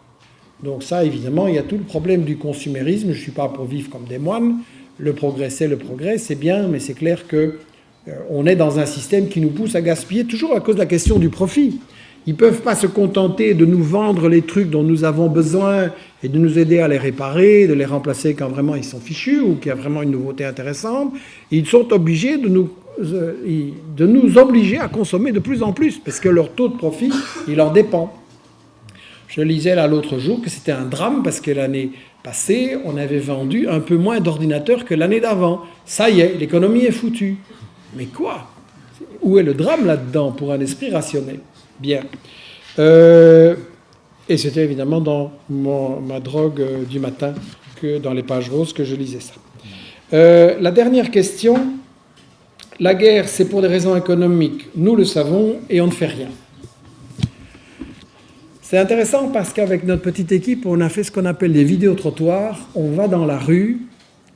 Donc ça, évidemment, il y a tout le problème du consumérisme. Je ne suis pas pour vivre comme des moines. Le progrès, c'est bien, mais c'est clair qu'on est dans un système qui nous pousse à gaspiller, toujours à cause de la question du profit. Ils ne peuvent pas se contenter de nous vendre les trucs dont nous avons besoin et de nous aider à les réparer, de les remplacer quand vraiment ils sont fichus ou qu'il y a vraiment une nouveauté intéressante. Ils sont obligés de nous obliger à consommer de plus en plus, parce que leur taux de profit, il en dépend. Je lisais là l'autre jour que c'était un drame, parce que l'année passée, on avait vendu un peu moins d'ordinateurs que l'année d'avant. Ça y est, l'économie est foutue. Mais quoi? Où est le drame là-dedans pour un esprit rationnel? Bien. Et c'était évidemment dans ma drogue du matin, que dans les pages roses, que je lisais ça. La dernière question. La guerre, c'est pour des raisons économiques. Nous le savons et on ne fait rien. C'est intéressant parce qu'avec notre petite équipe, on a fait ce qu'on appelle des vidéos-trottoirs. On va dans la rue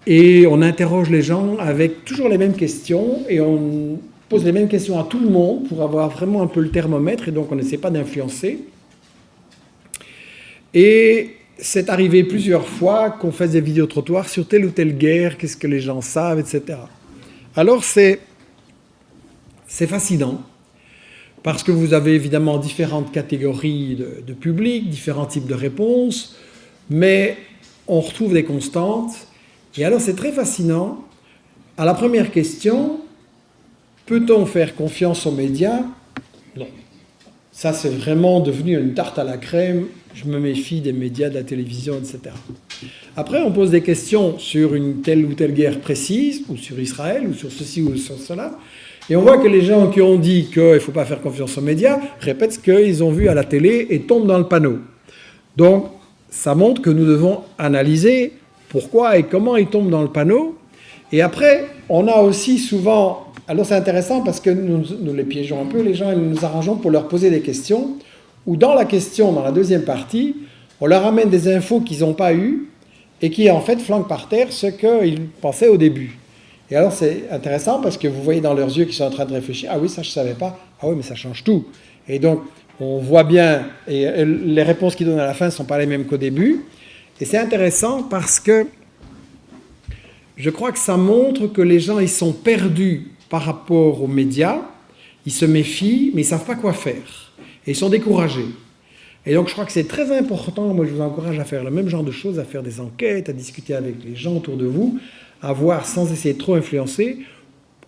et on interroge les gens avec toujours les mêmes questions et on pose les mêmes questions à tout le monde pour avoir vraiment un peu le thermomètre et donc on n'essaie pas d'influencer. Et c'est arrivé plusieurs fois qu'on fasse des vidéos-trottoirs sur telle ou telle guerre, qu'est-ce que les gens savent, etc. Alors c'est fascinant. Parce que vous avez évidemment différentes catégories de public, différents types de réponses, mais on retrouve des constantes. Et alors c'est très fascinant. À la première question, peut-on faire confiance aux médias? Non. Ça c'est vraiment devenu une tarte à la crème. Je me méfie des médias, de la télévision, etc. Après, on pose des questions sur une telle ou telle guerre précise, ou sur Israël, ou sur ceci ou sur cela. Et on voit que les gens qui ont dit qu'il ne faut pas faire confiance aux médias répètent ce qu'ils ont vu à la télé et tombent dans le panneau. Donc, ça montre que nous devons analyser pourquoi et comment ils tombent dans le panneau. Et après, on a aussi souvent... Alors c'est intéressant parce que nous les piégeons un peu, les gens, et nous nous arrangeons pour leur poser des questions, où dans la question, dans la deuxième partie, on leur amène des infos qu'ils n'ont pas eues et qui en fait flanquent par terre ce qu'ils pensaient au début. Et alors c'est intéressant parce que vous voyez dans leurs yeux qu'ils sont en train de réfléchir. Ah oui, ça je ne savais pas. Ah oui, mais ça change tout. Et donc on voit bien, et les réponses qu'ils donnent à la fin ne sont pas les mêmes qu'au début. Et c'est intéressant parce que je crois que ça montre que les gens ils sont perdus par rapport aux médias. Ils se méfient, mais ils ne savent pas quoi faire. Et ils sont découragés. Et donc je crois que c'est très important. Moi je vous encourage à faire le même genre de choses, à faire des enquêtes, à discuter avec les gens autour de vous, à voir sans essayer de trop influencer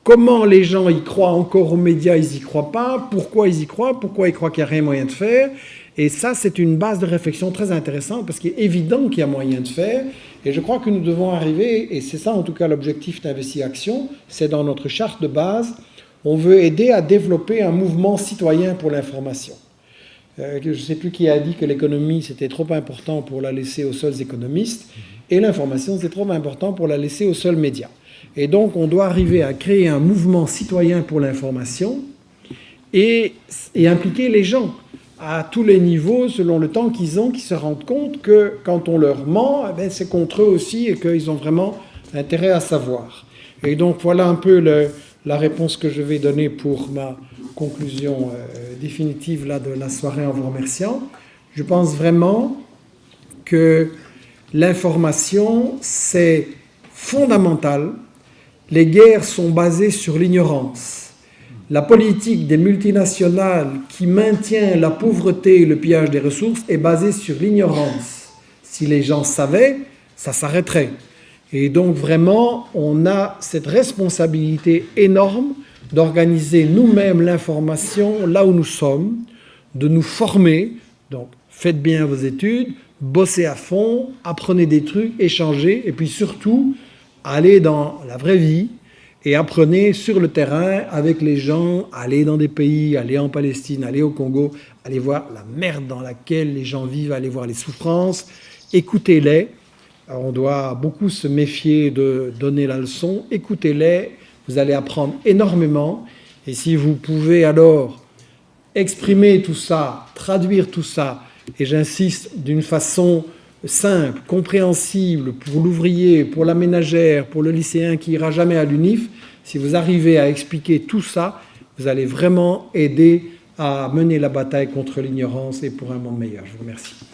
comment les gens y croient encore aux médias, ils n'y croient pas, pourquoi ils y croient qu'il n'y a rien moyen de faire. Et ça, c'est une base de réflexion très intéressante parce qu'il est évident qu'il y a moyen de faire. Et je crois que nous devons arriver, et c'est ça en tout cas l'objectif d'Investir Action, c'est dans notre charte de base, on veut aider à développer un mouvement citoyen pour l'information. Je ne sais plus qui a dit que l'économie c'était trop important pour la laisser aux seuls économistes et l'information c'est trop important pour la laisser aux seuls médias. Et donc on doit arriver à créer un mouvement citoyen pour l'information et impliquer les gens à tous les niveaux selon le temps qu'ils ont, qui se rendent compte que quand on leur ment, eh bien, c'est contre eux aussi et qu'ils ont vraiment intérêt à savoir. Et donc voilà un peu la réponse que je vais donner pour ma conclusion définitive là, de la soirée en vous remerciant. Je pense vraiment que l'information, c'est fondamental. Les guerres sont basées sur l'ignorance. La politique des multinationales qui maintient la pauvreté et le pillage des ressources est basée sur l'ignorance. Si les gens savaient, ça s'arrêterait. Et donc vraiment, on a cette responsabilité énorme d'organiser nous-mêmes l'information là où nous sommes, de nous former. Donc faites bien vos études, bossez à fond, apprenez des trucs, échangez, et puis surtout, allez dans la vraie vie et apprenez sur le terrain avec les gens, allez dans des pays, allez en Palestine, allez au Congo, allez voir la merde dans laquelle les gens vivent, allez voir les souffrances, écoutez-les. Alors, on doit beaucoup se méfier de donner la leçon, écoutez-les, vous allez apprendre énormément, et si vous pouvez alors exprimer tout ça, traduire tout ça, et j'insiste d'une façon simple, compréhensible pour l'ouvrier, pour la ménagère, pour le lycéen qui ira jamais à l'UNIF, si vous arrivez à expliquer tout ça, vous allez vraiment aider à mener la bataille contre l'ignorance et pour un monde meilleur. Je vous remercie.